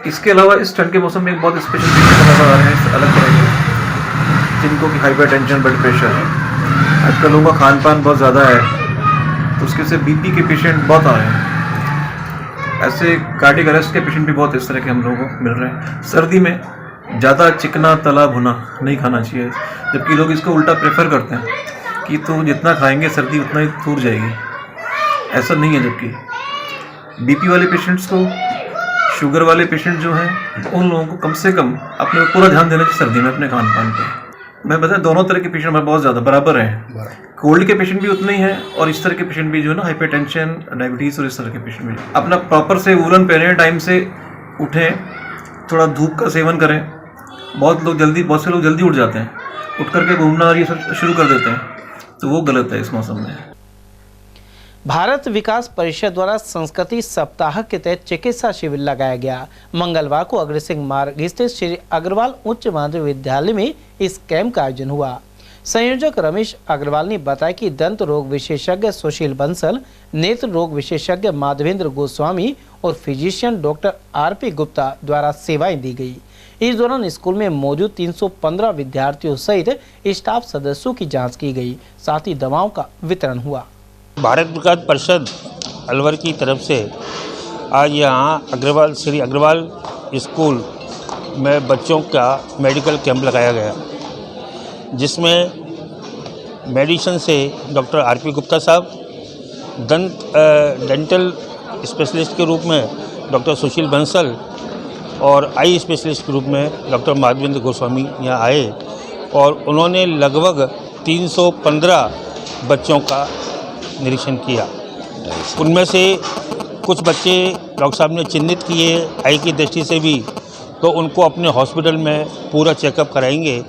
इसके अलावा इस ठंड के मौसम में एक बहुत स्पेशल पेशेंट नजर आ रहे हैं अलग तरह के, जिनको कि हाइपरटेंशन, ब्लड प्रेशर है। आजकल लोगों का खान पान बहुत ज़्यादा है, तो उसके से बीपी के पेशेंट बहुत आ रहे हैं। ऐसे कार्डियक अरेस्ट के पेशेंट भी बहुत इस तरह के हम लोगों को मिल रहे हैं। सर्दी में ज़्यादा चिकना तला भुना नहीं खाना चाहिए, जबकि लोग इसको उल्टा प्रेफर करते हैं कि तो जितना खाएंगे सर्दी उतना ही दूर जाएगी। ऐसा नहीं है, जबकि बीपी वाले पेशेंट्स को, शुगर वाले पेशेंट जो हैं, उन लोगों को कम से कम अपने पूरा ध्यान देना चाहिए सर्दी में अपने खान पान पर। मैं बता, दोनों तरह के पेशेंट हमारे बहुत ज़्यादा बराबर हैं। कोल्ड के पेशेंट भी उतने ही हैं और इस तरह के पेशेंट भी जो है ना, हाइपरटेंशन, डायबिटीज़ और इस तरह के पेशेंट भी अपना प्रॉपर से वूलन पहने, टाइम से उठें, थोड़ा धूप का सेवन करें। बहुत से लोग जल्दी उठ जाते हैं, उठ करके घूमना और ये सब शुरू कर देते हैं, तो वो गलत है इस मौसम में। भारत विकास परिषद द्वारा संस्कृति सप्ताह के तहत चिकित्सा शिविर लगाया गया। मंगलवार को अग्रसिंह मार्ग स्थित श्री अग्रवाल उच्च माध्यमिक विद्यालय में इस कैंप का आयोजन हुआ। संयोजक रमेश अग्रवाल ने बताया कि दंत रोग विशेषज्ञ सुशील बंसल, नेत्र रोग विशेषज्ञ माधवेंद्र गोस्वामी और फिजिशियन डॉक्टर आरपी गुप्ता द्वारा सेवाएं दी गई। इस दौरान स्कूल में मौजूद 315 विद्यार्थियों सहित स्टाफ सदस्यों की जांच की गई, साथ ही दवाओं का वितरण हुआ। भारत विकास परिषद अलवर की तरफ से आज यहाँ अग्रवाल, श्री अग्रवाल स्कूल में बच्चों का मेडिकल कैंप लगाया गया, जिसमें मेडिसिन से डॉक्टर आरपी गुप्ता साहब, डेंटल स्पेशलिस्ट के रूप में डॉक्टर सुशील बंसल और आई स्पेशलिस्ट के रूप में डॉक्टर माधवेंद्र गोस्वामी यहाँ आए और उन्होंने लगभग 315 बच्चों का निरीक्षण किया। उनमें से कुछ बच्चे डॉक्टर साहब ने चिन्हित किए आई की दृष्टि से भी, तो उनको अपने हॉस्पिटल में पूरा चेकअप कराएंगे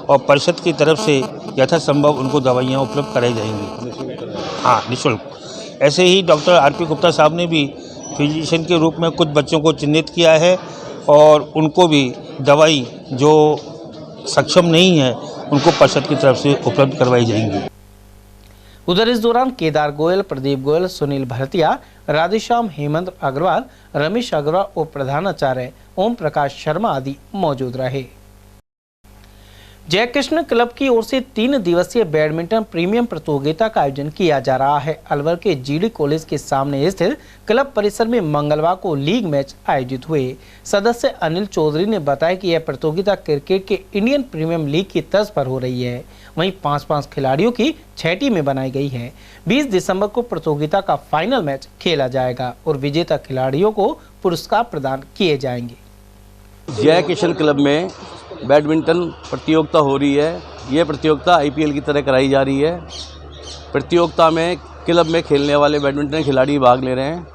और परिषद की तरफ से यथासंभव उनको दवाइयाँ उपलब्ध कराई जाएंगी, हाँ, निःशुल्क। ऐसे ही डॉक्टर आरपी गुप्ता साहब ने भी फिजिशियन के रूप में कुछ बच्चों को चिन्हित किया है और उनको भी दवाई जो सक्षम नहीं है उनको परिषद की तरफ से उपलब्ध करवाई जाएंगी। उधर इस दौरान केदार गोयल, प्रदीप गोयल, सुनील भरतिया, राधेश्याम, हेमंत अग्रवाल, रमेश अग्रवाल और प्रधानाचार्य ओम प्रकाश शर्मा आदि मौजूद रहे। जयकृष्ण क्लब की ओर से 3 दिवसीय बैडमिंटन प्रीमियम प्रतियोगिता का आयोजन किया जा रहा है। अलवर के जीडी कॉलेज के सामने स्थित क्लब परिसर में मंगलवार को लीग मैच आयोजित हुए। सदस्य अनिल चौधरी ने बताया कि यह प्रतियोगिता क्रिकेट के इंडियन प्रीमियम लीग की तर्ज पर हो रही है। वहीं 5-5 खिलाड़ियों की 6 टीमें बनाई गई हैं। 20 दिसंबर को प्रतियोगिता का फाइनल मैच खेला जाएगा और विजेता खिलाड़ियों को पुरस्कार प्रदान किए जाएंगे। जयकृष्ण क्लब में बैडमिंटन प्रतियोगिता हो रही है। ये प्रतियोगिता आईपीएल की तरह कराई जा रही है। प्रतियोगिता में क्लब में खेलने वाले बैडमिंटन खिलाड़ी भाग ले रहे हैं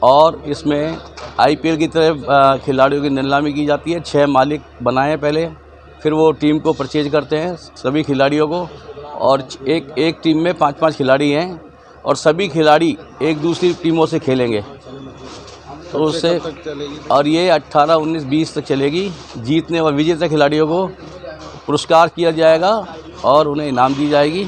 और इसमें आईपीएल की तरह खिलाड़ियों की नीलामी की जाती है। 6 मालिक बनाए पहले, फिर वो टीम को परचेज करते हैं सभी खिलाड़ियों को, और एक टीम में 5-5 खिलाड़ी हैं और सभी खिलाड़ी एक दूसरी टीमों से खेलेंगे, तो उससे और ये 18, 19, 20 तक चलेगी। जीतने और विजेता खिलाड़ियों को पुरस्कार किया जाएगा और उन्हें इनाम दी जाएगी।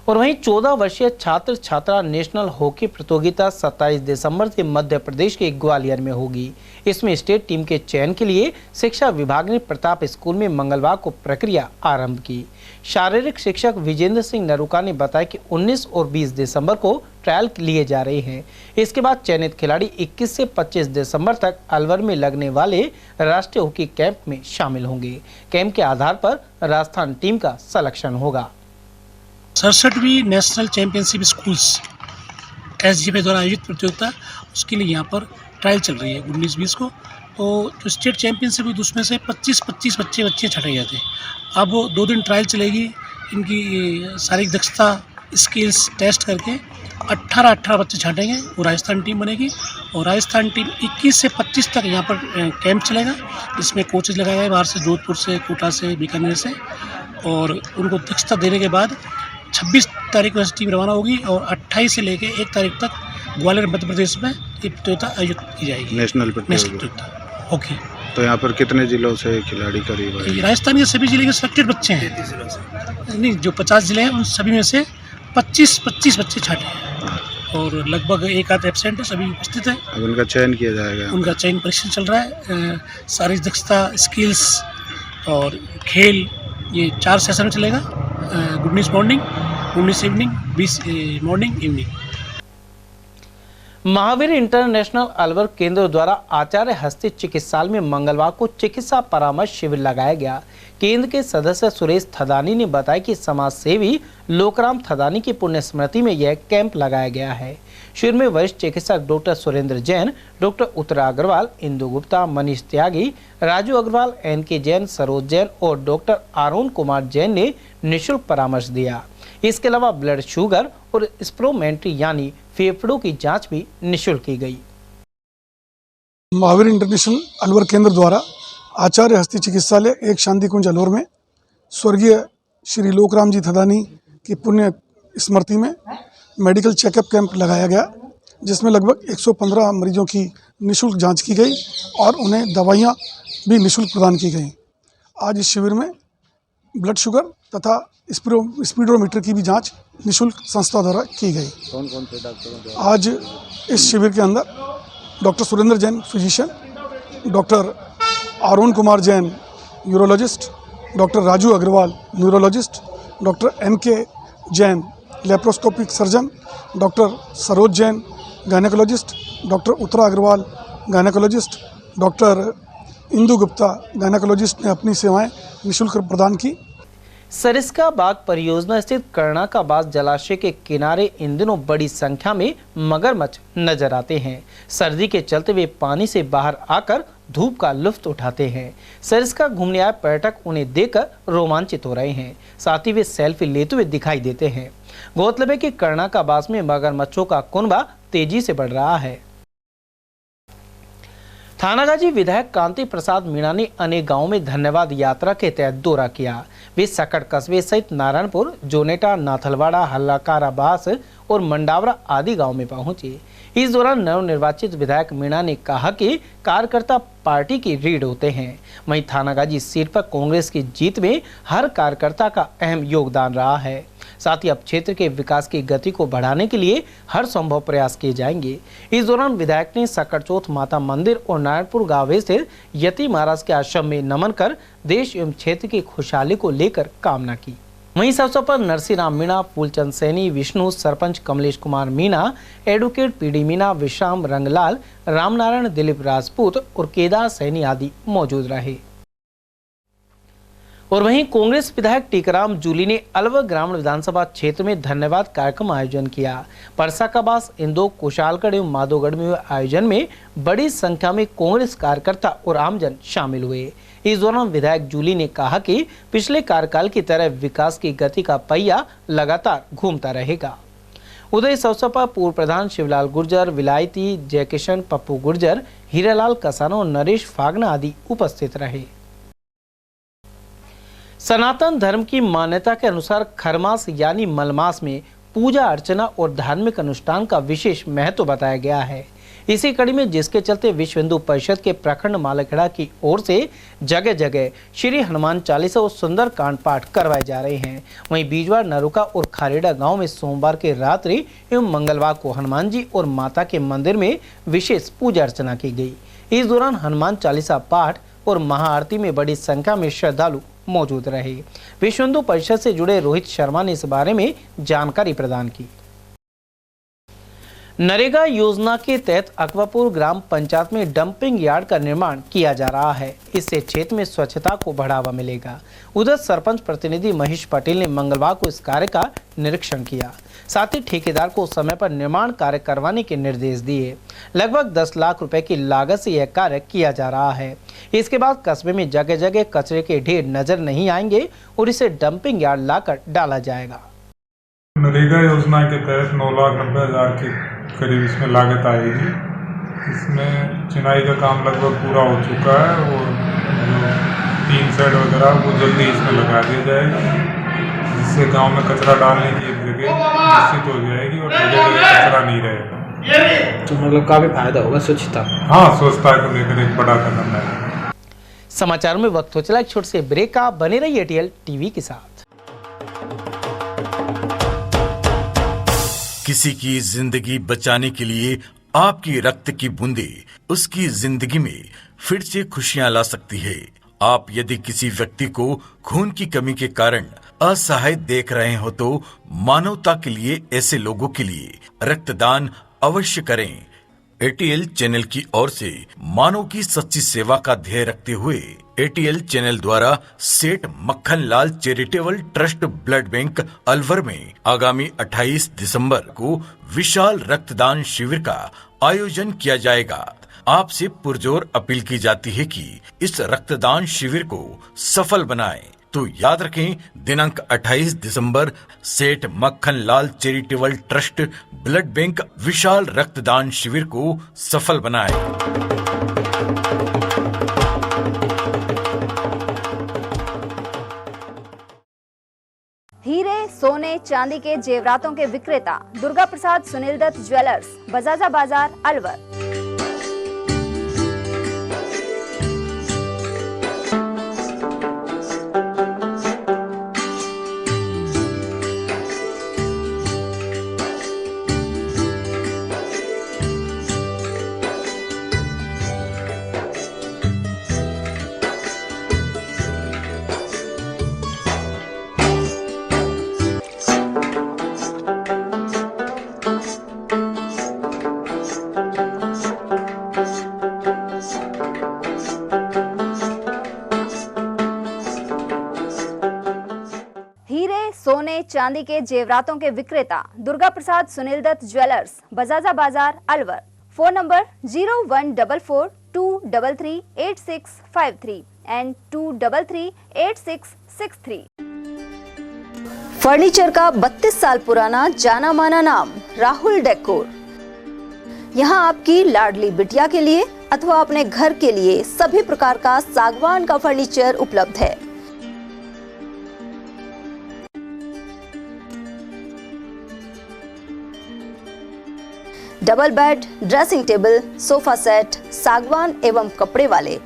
और वहीं 14 वर्षीय छात्र छात्रा नेशनल हॉकी प्रतियोगिता 27 दिसंबर से मध्य प्रदेश के ग्वालियर में होगी। इसमें स्टेट टीम के चयन के लिए शिक्षा विभाग ने प्रताप स्कूल में मंगलवार को प्रक्रिया आरंभ की। शारीरिक शिक्षक विजेंद्र सिंह नरूका ने बताया कि 19 और 20 दिसंबर को ट्रायल लिए जा रहे हैं। इसके बाद चयनित खिलाड़ी 21 से 25 दिसंबर तक अलवर में लगने वाले राष्ट्रीय हॉकी कैंप में शामिल होंगे। कैंप के आधार पर राजस्थान टीम का सिलेक्शन होगा। 67वीं नेशनल चैंपियनशिप स्कूल्स SGF द्वारा आयोजित प्रतियोगिता, उसके लिए यहाँ पर ट्रायल चल रही है 19-20 को। तो जो स्टेट चैंपियनशिप हुई उसमें से 25 बच्चे छटे गए थे। अब 2 दिन ट्रायल चलेगी। इनकी शारीरिक दक्षता स्किल्स टेस्ट करके 18 बच्चे छांटेंगे। वो राजस्थान टीम बनेगी और राजस्थान टीम 21 से 25 तक यहाँ पर कैंप चलेगा। इसमें कोचेज लगाए गए बाहर से, जोधपुर से, कोटा से, बीकानेर से, और उनको दक्षता देने के बाद 26 तारीख को टीम रवाना होगी और 28 से लेकर 1 तारीख तक ग्वालियर मध्य प्रदेश में ये प्रतियोगिता आयोजित की जाएगी। नेशनल प्रतियोगिता। ओके, तो यहाँ पर कितने जिलों से खिलाड़ी करीब है? राजस्थान के सभी जिले के सिलेक्टेड बच्चे हैं, नहीं जो 50 जिले हैं उन सभी में से 25 बच्चे छाटे हैं और लगभग 1 आध एब्सेंट है, सभी उपस्थित हैं। अब उनका चयन किया जाएगा? उनका चयन परीक्षण चल रहा है। शारीरिक दक्षता, स्किल्स और खेल, ये 4 सेशन चलेगा। 19 morning, 19 evening, 20 morning evening. Mahavir international Alwar केंद्र द्वारा आचार्य हस्ती चिकित्सालय में मंगलवार को चिकित्सा परामर्श शिविर लगाया गया। केंद्र के सदस्य सुरेश थदानी ने बताया कि समाज सेवी लोकराम थदानी की पुण्य स्मृति में यह कैंप लगाया गया है। शिविर में वरिष्ठ चिकित्सक डॉक्टर सुरेंद्र जैन, डॉक्टर उत्तरा अग्रवाल, इंदु गुप्ता, मनीष त्यागी, राजू अग्रवाल, NK जैन, सरोज जैन और डॉक्टर अरुण कुमार जैन ने निःशुल्क परामर्श दिया। इसके अलावा ब्लड शुगर और स्प्रोमेंट्री यानी फेफड़ों की जांच भी निःशुल्क की गई। महावीर इंटरनेशनल अलवर केंद्र द्वारा आचार्य हस्ती चिकित्सालय 1 शांति कुंज अलवर में स्वर्गीय श्री लोकराम जी थदानी की पुण्य स्मृति में मेडिकल चेकअप कैंप लगाया गया, जिसमें लगभग 115 मरीजों की निःशुल्क जांच की गई और उन्हें दवाइयां भी निःशुल्क प्रदान की गई। आज इस शिविर में ब्लड शुगर तथा स्पीडोमीटर की भी जांच निःशुल्क संस्था द्वारा की गई। कौन से डॉक्टरों? आज इस शिविर के अंदर doctor Surendra Jain physician, doctor Arun Kumar Jain urologist, doctor Raju Agarwal neurologist, doctor NK Jain laparoscopic surgeon, doctor Saroj Jain gynaecologist, doctor Uttara Agarwal gynaecologist, doctor Indu Gupta gynaecologist ने अपनी सेवाएं निःशुल्क प्रदान की। सरिस्का बाग परियोजना स्थित कर्णाकाबाद जलाशय के किनारे इन दिनों बड़ी संख्या में मगरमच्छ नजर आते हैं। सर्दी के चलते वे पानी से बाहर आकर धूप का लुत्फ उठाते हैं। सरिस्का घूमने आए पर्यटक उन्हें देखकर रोमांचित हो रहे हैं, साथ ही वे सेल्फी लेते हुए दिखाई देते हैं। गौरतलब है कि कर्णाकाबाद में मगरमच्छों का कुनबा तेजी से बढ़ रहा है। थानागाजी विधायक कांति प्रसाद मीणा ने अनेक गांवों में धन्यवाद यात्रा के तहत दौरा किया। वे सकट कस्बे सहित नारायणपुर, जोनेटा, नाथलवाड़ा, हल्लाकारा बास और मंडावरा आदि गांव में पहुंचे। इस दौरान नवनिर्वाचित विधायक मीणा ने कहा कि कार्यकर्ता पार्टी की रीढ़ होते हैं। वहीं थानागाजी सीट पर कांग्रेस की जीत में हर कार्यकर्ता का अहम योगदान रहा है। साथ ही अब क्षेत्र के विकास की गति को बढ़ाने के लिए हर संभव प्रयास किए जाएंगे। इस दौरान विधायक ने सकरचौथ माता मंदिर और नारायणपुर गांव स्थित यति महाराज के आश्रम में नमन कर देश एवं क्षेत्र की खुशहाली को लेकर कामना की। वहीं इस अवसर पर नरसी राम मीणा, फूलचंद सैनी, विष्णु, सरपंच कमलेश कुमार मीणा, एडवोकेट PD मीणा, विश्राम रंगलाल, रामनारायण, दिलीप राजपूत और केदार सैनी आदि मौजूद रहे। और वहीं कांग्रेस विधायक टीकाराम जूली ने अलवर ग्रामीण विधानसभा क्षेत्र में धन्यवाद कार्यक्रम आयोजन किया। परसाकाबास, इंदो, कुशालगढ़ एवं माधोगढ़ में हुए आयोजन में बड़ी संख्या में कांग्रेस कार्यकर्ता और आमजन शामिल हुए। इस दौरान विधायक जूली ने कहा कि पिछले कार्यकाल की तरह विकास की गति का पहिया लगातार घूमता रहेगा। उधर इस अवसर पर पूर्व प्रधान शिवलाल गुर्जर, विलायती जयकिशन, पप्पू गुर्जर, हीरालाल कसाना और नरेश फागना आदि उपस्थित रहे। सनातन धर्म की मान्यता के अनुसार खरमास यानी मलमास में पूजा अर्चना और धार्मिक अनुष्ठान का विशेष महत्व बताया गया है। इसी कड़ी में जिसके चलते विश्व हिंदू परिषद के प्रखंड मालाखेड़ा की ओर से जगह जगह श्री हनुमान चालीसा और सुंदर कांड पाठ करवाए जा रहे हैं। वहीं बीजवाड़, नरुका और खारेड़ा गांव में सोमवार के रात्रि एवं मंगलवार को हनुमान जी और माता के मंदिर में विशेष पूजा अर्चना की गई। इस दौरान हनुमान चालीसा पाठ और महाआरती में बड़ी संख्या में श्रद्धालु मौजूद रहे। विश्व हिंदू परिषद से जुड़े रोहित शर्मा ने इस बारे में जानकारी प्रदान की। नरेगा योजना के तहत अकबापुर ग्राम पंचायत में डंपिंग यार्ड का निर्माण किया जा रहा है। इससे क्षेत्र में स्वच्छता को बढ़ावा मिलेगा। उधर सरपंच प्रतिनिधि महेश पटेल ने मंगलवार को इस कार्य का निरीक्षण किया। साथ ही ठेकेदार को समय पर निर्माण कार्य करवाने के निर्देश दिए। लगभग 10 लाख रुपए की लागत से यह कार्य किया जा रहा है। इसके बाद कस्बे में जगह जगह कचरे के ढेर नजर नहीं आएंगे और इसे डंपिंग यार्ड लाकर डाला जाएगा। नरेगा योजना के तहत 9,90,000 के करीब इसमें लागत आएगी। इसमें चिनाई का काम लगभग पूरा हो चुका है और जो 3 शेड वगैरह वो जल्दी इसमें लगा दिया जाएगा, जिससे गांव में कचरा डालने की एक जगह निश्चित हो जाएगी और जगह कचरा नहीं रहेगा। तो मतलब काफ़ी फायदा होगा स्वच्छता। हाँ, स्वच्छता को लेकर एक बड़ा कदम है। समाचारों में वक्त हो चला एक छोटे से ब्रेक का, बने रहिए एटीएल टीवी के साथ। किसी की जिंदगी बचाने के लिए आपकी रक्त की बूंदे उसकी जिंदगी में फिर से खुशियां ला सकती है। आप यदि किसी व्यक्ति को खून की कमी के कारण असहाय देख रहे हो तो मानवता के लिए ऐसे लोगों के लिए रक्तदान अवश्य करें। एटीएल चैनल की ओर से मानव की सच्ची सेवा का ध्येय रखते हुए एटीएल चैनल द्वारा Seth Makkhan Lal charitable trust blood bank Alwar में आगामी 28 दिसंबर को विशाल रक्तदान शिविर का आयोजन किया जाएगा। आपसे पुरजोर अपील की जाती है कि इस रक्तदान शिविर को सफल बनाएं। तो याद रखें, दिनांक 28 दिसंबर सेठ Makkhan Lal charitable trust blood bank विशाल रक्तदान शिविर को सफल बनाएं। हीरे, सोने, चांदी के जेवरातों के विक्रेता दुर्गा प्रसाद सुनील दत्त ज्वेलर्स, बजाजा बाजार, अलवर। सोने चांदी के जेवरातों के विक्रेता दुर्गा प्रसाद सुनील दत्त ज्वेलर्स, बजाजा बाजार, Alwar. Phone number 0144233863 and 2338663। Furniture का 32 साल पुराना जाना माना नाम राहुल डेकोर। यहाँ आपकी लाडली बिटिया के लिए अथवा अपने घर के लिए सभी प्रकार का सागवान का फर्नीचर उपलब्ध है। Double bed, dressing table, sofa set सागवान एवं कपड़े वाले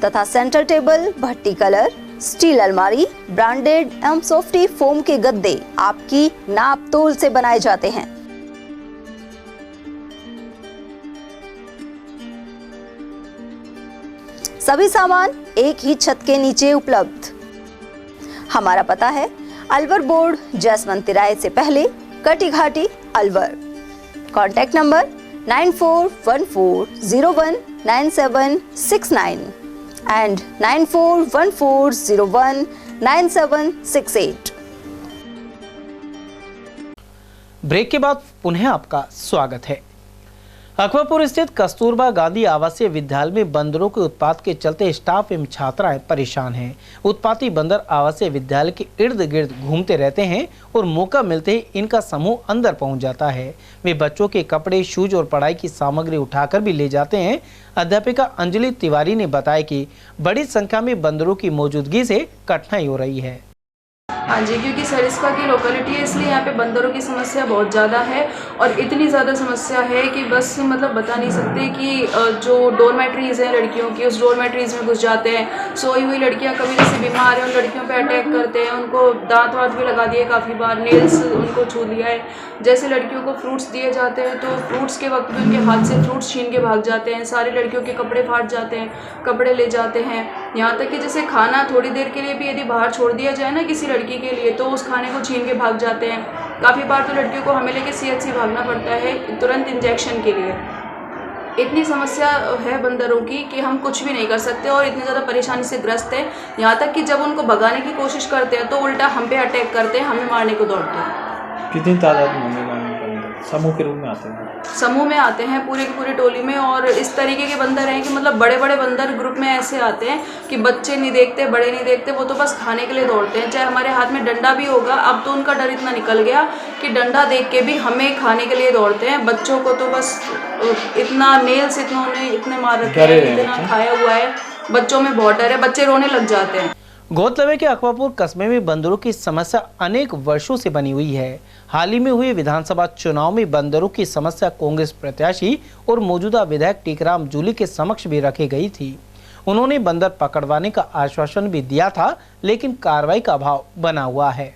तथा सेंटर टेबल, भट्टी कलर, स्टील अलमारी, ब्रांडेड एवं सॉफ्टी फोम के गद्दे आपकी नाप तोल से बनाए जाते हैं। सभी सामान एक ही छत के नीचे उपलब्ध। हमारा पता है अलवर बोर्ड, जैसमंत तिराहे से पहले, Kati Ghati, Alwar. Contact number 9414019769 and 9414019768। Break के बाद पुनः आपका स्वागत है। अकबरपुर स्थित कस्तूरबा गांधी आवासीय विद्यालय में बंदरों के उत्पात के चलते स्टाफ एवं छात्राएं परेशान हैं। उत्पाती बंदर आवासीय विद्यालय के इर्द गिर्द घूमते रहते हैं और मौका मिलते ही इनका समूह अंदर पहुंच जाता है। वे बच्चों के कपड़े, शूज और पढ़ाई की सामग्री उठाकर भी ले जाते हैं। अध्यापिका अंजलि तिवारी ने बताया कि बड़ी संख्या में बंदरों की मौजूदगी से कठिनाई हो रही है। हाँ जी, क्योंकि सरिस्का की लोकेलिटी है इसलिए यहाँ पे बंदरों की समस्या बहुत ज़्यादा है और इतनी ज़्यादा समस्या है कि बस मतलब बता नहीं सकते कि जो डोरमेट्रीज़ हैं लड़कियों की, उस डोरमेट्रीज़ में घुस जाते हैं। सोई हुई लड़कियाँ कभी जैसे बीमार हैं उन लड़कियों पे अटैक करते हैं, उनको दांत वाँत भी लगा दिए, काफ़ी बार नेल्स उनको छू लिया है। जैसे लड़कियों को फ्रूट्स दिए जाते हैं तो फ्रूट्स के वक्त भी उनके हाथ से फ्रूट्स छीन के भाग जाते हैं। सारी लड़कियों के कपड़े फाट जाते हैं, कपड़े ले जाते हैं। यहाँ तक कि जैसे खाना थोड़ी देर के लिए भी यदि बाहर छोड़ दिया जाए ना किसी लड़की के लिए तो उस खाने को छीन के भाग जाते हैं। काफ़ी बार तो लड़कियों को हमें लेके CHC भागना पड़ता है तुरंत इंजेक्शन के लिए। इतनी समस्या है बंदरों की कि हम कुछ भी नहीं कर सकते और इतनी ज़्यादा परेशानी से ग्रस्त है। यहाँ तक कि जब उनको भगाने की कोशिश करते हैं तो उल्टा हम पे अटैक करते हैं, हमें मारने को दौड़ते हैं। कितनी तादाद में समूह के रूप में आते हैं? समूह में आते हैं पूरे की पूरी टोली में, और इस तरीके के बंदर हैं कि मतलब बड़े बड़े बंदर ग्रुप में ऐसे आते हैं कि बच्चे नहीं देखते, बड़े नहीं देखते, वो तो बस खाने के लिए दौड़ते हैं। चाहे हमारे हाथ में डंडा भी होगा, अब तो उनका डर इतना निकल गया कि डंडा देख के भी हमें खाने के लिए दौड़ते हैं। बच्चों को तो बस इतना नेल्स इतने मार रखे हैं, इतना खाया हुआ है, बच्चों में बहुत डर है, बच्चे रोने लग जाते हैं। गौरतलब है कि अकबरपुर कस्बे में बंदरों की समस्या अनेक वर्षों से बनी हुई है। हाल ही में हुए विधानसभा चुनाव में बंदरों की समस्या कांग्रेस प्रत्याशी और मौजूदा विधायक टीकराम जूली के समक्ष भी रखी गई थी। उन्होंने बंदर पकड़वाने का आश्वासन भी दिया था, लेकिन कार्रवाई का अभाव बना हुआ है।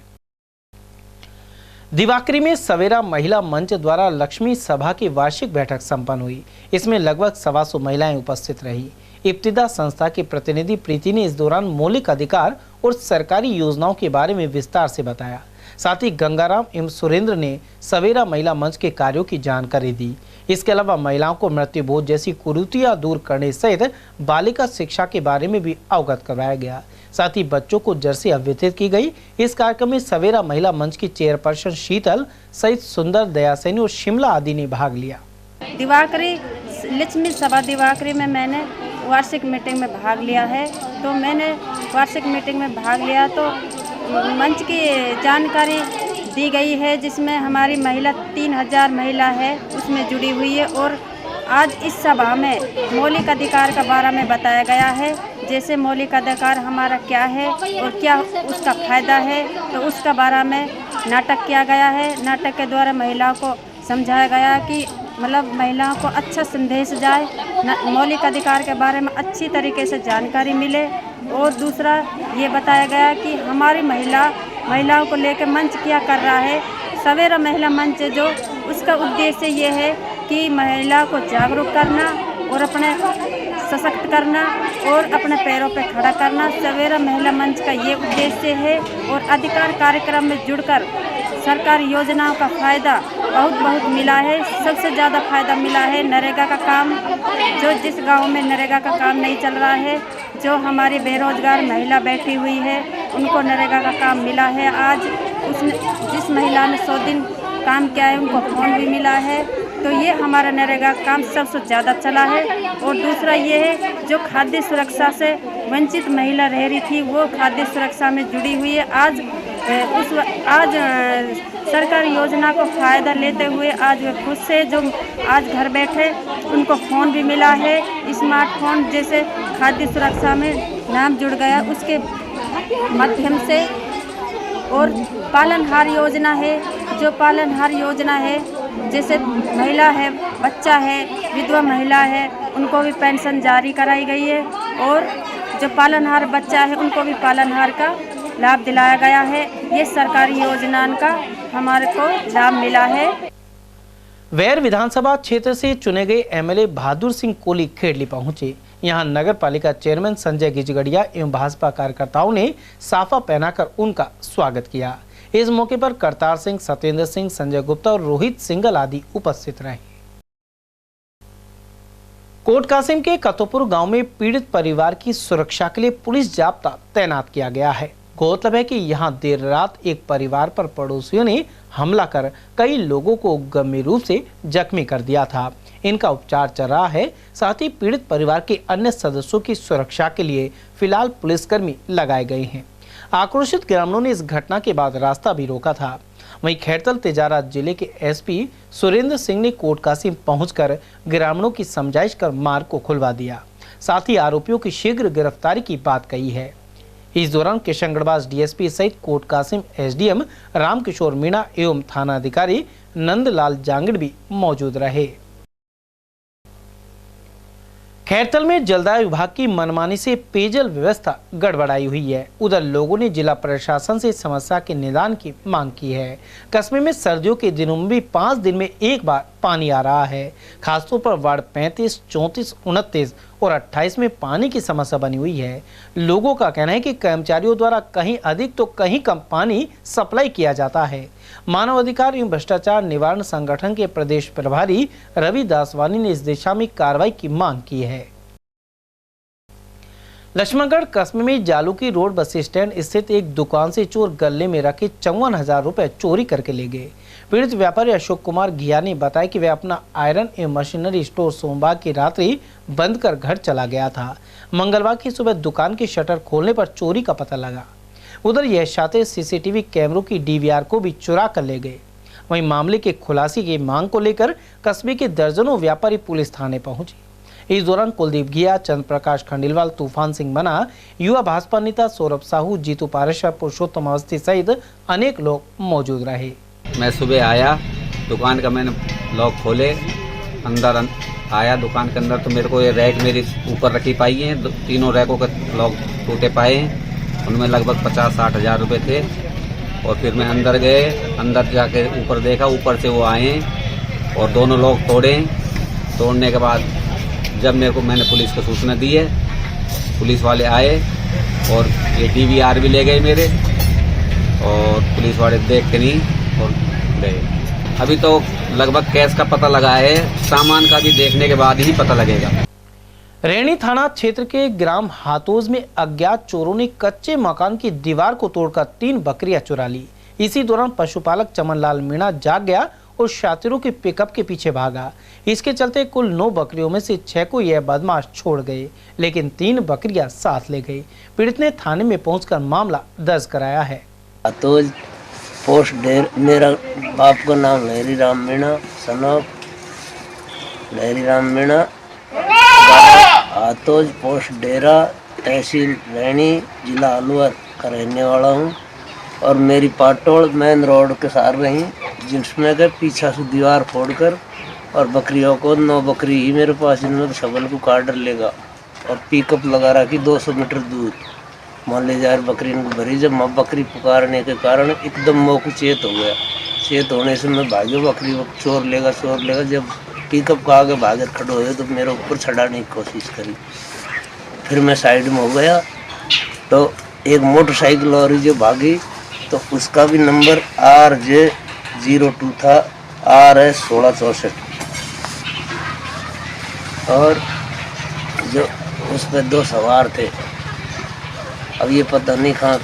दिवाकरी में सवेरा महिला मंच द्वारा लक्ष्मी सभा की वार्षिक बैठक संपन्न हुई। इसमें लगभग 125 महिलाएं उपस्थित रही। इब्तिदा संस्था के प्रतिनिधि प्रीति ने इस दौरान मौलिक अधिकार और सरकारी योजनाओं के बारे में विस्तार से बताया। साथ ही गंगाराम एवं सुरेंद्र ने सवेरा महिला मंच के कार्यों की जानकारी दी। इसके अलावा महिलाओं को मृत्यु बोध जैसी कुरीतियां दूर करने सहित बालिका शिक्षा के बारे में भी अवगत करवाया गया। साथ ही बच्चों को जर्सी वितरित की गई। इस कार्यक्रम में सवेरा महिला मंच की चेयरपर्सन शीतल सहित सुंदर, दयासैनी और शिमला आदि ने भाग लिया। दिवाकरी लक्ष्मी सभा दिवाकरी में मैंने वार्षिक मीटिंग में भाग लिया है। तो मैंने वार्षिक मीटिंग में भाग लिया तो मंच की जानकारी दी गई है, जिसमें हमारी महिला 3000 महिला है उसमें जुड़ी हुई है। और आज इस सभा में मौलिक अधिकार का बारे में बताया गया है, जैसे मौलिक अधिकार हमारा क्या है और क्या उसका फ़ायदा है, तो उसका बारे में नाटक किया गया है। नाटक के द्वारा महिलाओं को समझाया गया कि मतलब महिलाओं को अच्छा संदेश जाए, मौलिक अधिकार के बारे में अच्छी तरीके से जानकारी मिले। और दूसरा ये बताया गया कि हमारी महिलाओं को लेकर मंच क्या कर रहा है। सवेरा महिला मंच जो उसका उद्देश्य ये है कि महिला को जागरूक करना और अपने सशक्त करना और अपने पैरों पर खड़ा करना। सवेरा महिला मंच का ये उद्देश्य है। और अधिकार कार्यक्रम में जुड़कर सरकारी योजनाओं का फ़ायदा बहुत मिला है। सबसे ज़्यादा फ़ायदा मिला है नरेगा का काम, जो जिस गांव में नरेगा का काम नहीं चल रहा है, जो हमारी बेरोजगार महिला बैठी हुई है, उनको नरेगा का काम मिला है। आज उसने जिस महिला ने 100 दिन काम किया है उनको फोन भी मिला है। तो ये हमारा नरेगा काम सबसे ज़्यादा चला है। और दूसरा ये है जो खाद्य सुरक्षा से वंचित महिला रह रही थी, वो खाद्य सुरक्षा में जुड़ी हुई है। आज सरकारी योजना को फ़ायदा लेते हुए आज वे खुद से जो आज घर बैठे उनको फ़ोन भी मिला है, स्मार्टफोन, जैसे खाद्य सुरक्षा में नाम जुड़ गया उसके माध्यम से। और पालनहार योजना है, जो पालनहार योजना है, जैसे महिला है, बच्चा है, विधवा महिला है, उनको भी पेंशन जारी कराई गई है। और जो पालनहार बच्चा है उनको भी पालनहार का लाभ दिलाया गया है। ये सरकारी योजना का हमारे को लाभ मिला है। वैर विधानसभा क्षेत्र से चुने गए एमएलए बहादुर सिंह कोहली खेड़ली पहुंचे। यहां नगर पालिका चेयरमैन संजय गिजगड़िया एवं भाजपा कार्यकर्ताओं ने साफा पहनाकर उनका स्वागत किया। इस मौके पर करतार सिंह, सत्येंद्र सिंह, संजय गुप्ता और रोहित सिंगल आदि उपस्थित रहे। कोट कासिम के कतोपुर गांव में पीड़ित परिवार की सुरक्षा के लिए पुलिस जाब्ता तैनात किया गया है। गौरतलब है कि यहां देर रात एक परिवार पर पड़ोसियों ने हमला कर कई लोगों को गंभीर रूप से जख्मी कर दिया था। इनका उपचार चल रहा है। साथ ही पीड़ित परिवार के अन्य सदस्यों की सुरक्षा के लिए फिलहाल पुलिसकर्मी लगाए गए हैं। आक्रोशित ग्रामीणों ने इस घटना के बाद रास्ता भी रोका था। वहीं खैरतल तेजारा जिले के एसपी सुरेंद्र सिंह ने कोट कासिम पहुंचकर ग्रामीणों की समझाइश कर मार्ग को खुलवा दिया। साथ ही आरोपियों की शीघ्र गिरफ्तारी की बात कही है। इस दौरान किशनगढ़ डीएसपी सहित कोट कासिम एसडीएम रामकिशोर मीणा एवं थाना अधिकारी नंदलाल जांगड़ भी मौजूद रहे। खैरतल में जलदाय विभाग की मनमानी से पेयजल व्यवस्था गड़बड़ाई हुई है। उधर लोगों ने जिला प्रशासन से समस्या के निदान की मांग की है। कस्बे में सर्दियों के दिनों में भी 5 दिन में एक बार पानी आ रहा है। खासतौर पर वार्ड 35, 34, 29 और 28 में पानी की समस्या बनी हुई है। लोगों का कहना है कि कर्मचारियों द्वारा कहीं अधिक तो कहीं कम पानी सप्लाई किया जाता है। मानव अधिकार एवं भ्रष्टाचार निवारण संगठन के प्रदेश प्रभारी रवि दासवानी ने इस दिशा में कार्रवाई की मांग की है। लक्ष्मणगढ़ कस्बे में जालूकी रोड बस स्टैंड स्थित एक दुकान से चोर गले में रखे 54,000 रुपए चोरी करके ले गए। पीड़ित व्यापारी अशोक कुमार घिया ने बताया कि वे अपना आयरन एवं मशीनरी स्टोर सोमवार की रात्रि बंद कर घर चला गया था। मंगलवार की सुबह दुकान की शटर खोलने पर चोरी का पता लगा। उधर यह छात्र सीसीटीवी कैमरों की डीवीआर को भी चुरा कर ले गए। वहीं मामले के खुलासे की मांग को लेकर कस्बे के दर्जनों व्यापारी पुलिस थाने पहुंचे। इस दौरान कुलदीप घिया, चंद्र प्रकाश खंडेलवाल, तूफान सिंह मना, युवा भाजपा नेता सौरभ साहू, जीतू पारेश्वर, पुरुषोत्तम अवस्थी सहित अनेक लोग मौजूद रहे। मैं सुबह आया, दुकान का मैंने लॉक खोले, अंदर आया दुकान के अंदर तो मेरे को ये रैक मेरी ऊपर रखी पाई है, तीनों रैकों का लॉक टूटे पाए हैं, उनमें लगभग 50-60 हज़ार रुपये थे। और फिर मैं अंदर गए, अंदर जाके ऊपर देखा, ऊपर से वो आए और दोनों लॉक तोड़ने के बाद जब मैंने पुलिस को सूचना दी है, पुलिस वाले आए और ये डीवीआर भी ले गए मेरे, और पुलिस वाले देख के नहीं और गए। अभी तो लगभग कैश का पता लगा है, सामान का भी देखने के बाद ही पता लगेगा। रैणी थाना क्षेत्र के ग्राम हातोज में अज्ञात चोरों ने कच्चे मकान की दीवार को तोड़कर 3 बकरियां चुरा ली। इसी दौरान पशुपालक चमनलाल मीणा जाग गया और शातिरों के पिकअप के पीछे भागा। इसके चलते कुल 9 बकरियों में से 6 को यह बदमाश छोड़ गए, लेकिन 3 बकरियां साथ ले गए। पीड़ित ने थाने में पहुंचकर मामला दर्ज कराया है। हातोज पोस्ट डेर, मेरा बाप का नाम लहरी राम मीणा, सनॉफ लहरी राम मीणा, हातोज पोस्ट डेरा, तहसील रैणी, जिला अलवर का रहने वाला हूँ। और मेरी पाटोड़ मेन रोड के सार रही, जिसमें के पीछा से दीवार फोड़कर और बकरियों को 9 बकरी ही मेरे पास, इनमें सबल को काट लेगा और पिकअप लगा रखी 200 मीटर दूर। मान ले जा बकरी इनको भरी, जब मैं बकरी पुकारने के कारण एकदम मौके चेत हो गया। चेत होने से मैं भाग्यो, बकरी चोर लेगा। जब पिकअप का आगे भागे खड़े हुए तो मेरे ऊपर चढ़ाने की कोशिश करी। फिर मैं साइड में हो गया तो एक मोटरसाइकिल और जो भागी तो उसका भी नंबर RJ02 था, RS 1664, और जो उस पर 2 सवार थे। अब ये पता नहीं कहाँ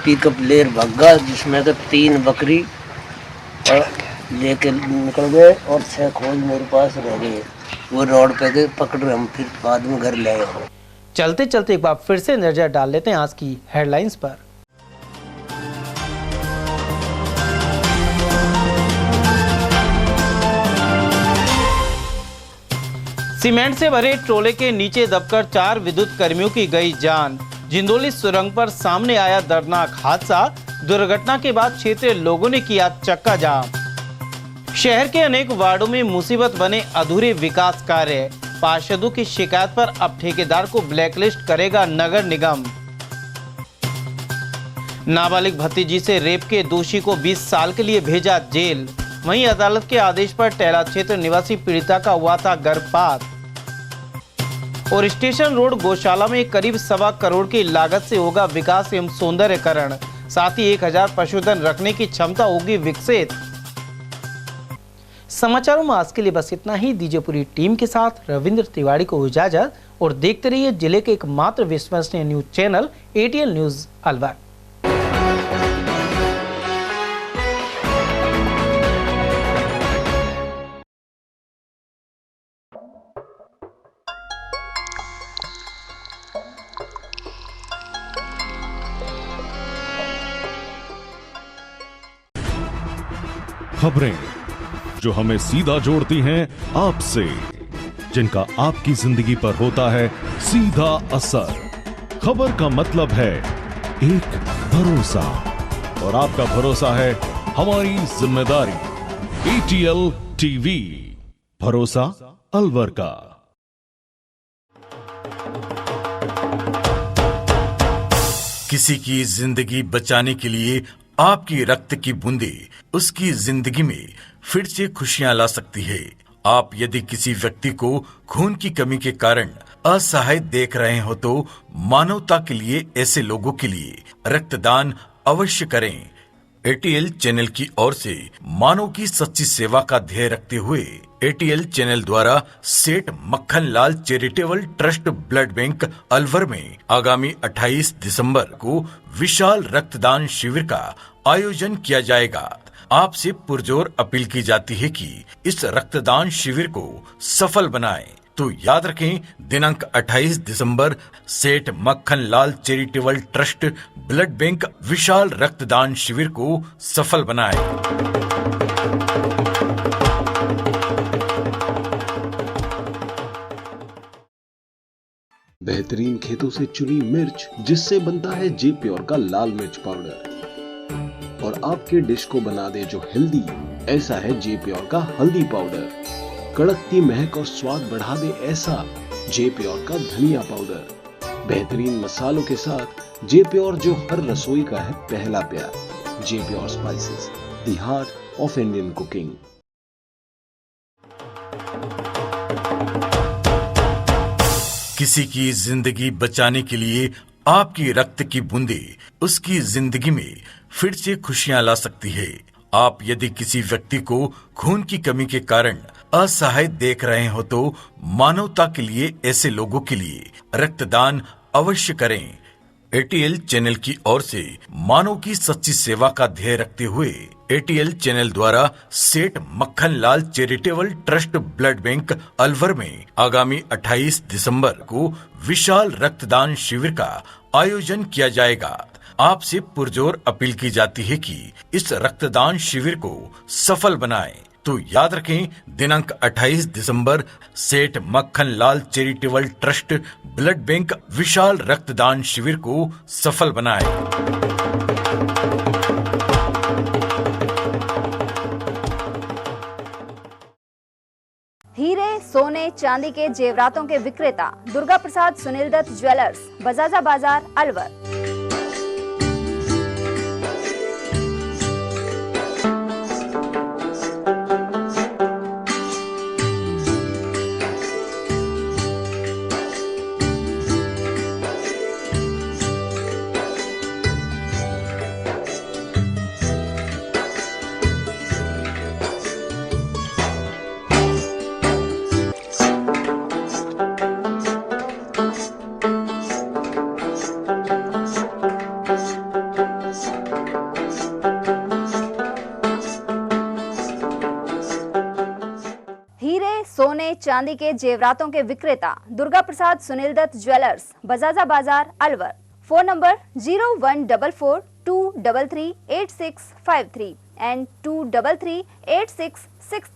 पिकअप लेर भगा, जिसमें के 3 बकरी और लेके निकल गए और 6 खोज मेरे पास रह गए। वो रोड पे गए, पकड़ रहे, हम फिर बाद में घर ले आए। चलते चलते एक बार फिर से नजर डाल लेते हैं आज की हेडलाइंस पर। सीमेंट से भरे ट्रोले के नीचे दबकर 4 विद्युत कर्मियों की गई जान। जिंदोली सुरंग पर सामने आया दर्दनाक हादसा। दुर्घटना के बाद क्षेत्रीय लोगों ने किया चक्का जाम। शहर के अनेक वार्डों में मुसीबत बने अधूरे विकास कार्य। पार्षदों की शिकायत पर अब ठेकेदार को ब्लैकलिस्ट करेगा नगर निगम। नाबालिग भतीजी से रेप के दोषी को 20 साल के लिए भेजा जेल। वहीं अदालत के आदेश पर टैला क्षेत्र निवासी पीड़िता का हुआ था गर्भपात। और स्टेशन रोड गौशाला में करीब 1.25 करोड़ की लागत से होगा विकास एवं सौंदर्यकरण। साथ ही 1000 पशुधन रखने की क्षमता होगी विकसित। समाचारों में आज के लिए बस इतना ही। दीजिए पूरी टीम के साथ रविंद्र तिवारी को इजाजत और देखते रहिए जिले के एकमात्र विश्वसनीय news channel ATL news Alwar. खबरें जो हमें सीधा जोड़ती हैं आपसे, जिनका आपकी जिंदगी पर होता है सीधा असर। खबर का मतलब है एक भरोसा, और आपका भरोसा है हमारी जिम्मेदारी। ATL TV, भरोसा अलवर का। किसी की जिंदगी बचाने के लिए आपकी रक्त की बूंदे उसकी जिंदगी में फिर से खुशियां ला सकती है। आप यदि किसी व्यक्ति को खून की कमी के कारण असहाय देख रहे हो तो मानवता के लिए, ऐसे लोगों के लिए रक्तदान अवश्य करें। ATL चैनल की ओर से मानव की सच्ची सेवा का ध्येय रखते हुए एटीएल चैनल द्वारा Seth Makkhan Lal charitable trust blood bank Alwar में आगामी 28 दिसंबर को विशाल रक्तदान शिविर का आयोजन किया जाएगा। आपसे पुरजोर अपील की जाती है कि इस रक्तदान शिविर को सफल बनाएं। तो याद रखें, दिनांक 28 दिसंबर सेठ Makkhan Lal charitable trust blood bank विशाल रक्तदान शिविर को सफल बनाएं। बेहतरीन खेतों से चुनी मिर्च जिससे बनता है जे प्योर का लाल मिर्च पाउडर और आपके डिश को बना दे जो हेल्दी, ऐसा है जे प्योर का हल्दी पाउडर। कड़कती महक और स्वाद बढ़ा दे ऐसा जे प्योर का धनिया पाउडर। बेहतरीन मसालों के साथ जे प्योर जो हर रसोई का है पहला प्यार। J pure spices, the heart of Indian cooking. किसी की जिंदगी बचाने के लिए आपकी रक्त की बूंदे उसकी जिंदगी में फिर से खुशियां ला सकती है। आप यदि किसी व्यक्ति को खून की कमी के कारण असहाय देख रहे हो तो मानवता के लिए, ऐसे लोगों के लिए रक्तदान अवश्य करें। एटीएल चैनल की ओर से मानव की सच्ची सेवा का ध्येय रखते हुए एटीएल चैनल द्वारा Seth Makkhan Lal charitable trust blood bank Alwar में आगामी 28 दिसंबर को विशाल रक्तदान शिविर का आयोजन किया जाएगा। आपसे पुरजोर अपील की जाती है कि इस रक्तदान शिविर को सफल बनाएं। तो याद रखें, दिनांक 28 दिसंबर सेठ Makkhan Lal charitable trust blood bank विशाल रक्तदान शिविर को सफल बनाएं। हीरे, सोने, चांदी के जेवरातों के विक्रेता दुर्गा प्रसाद सुनील दत्त ज्वेलर्स, बजाजा बाजार, अलवर। सोने चांदी के जेवरातों के विक्रेता दुर्गा प्रसाद सुनील दत्त ज्वेलर्स, बजाजा बाजार, अलवर। Phone number 0144233863 and 2338663।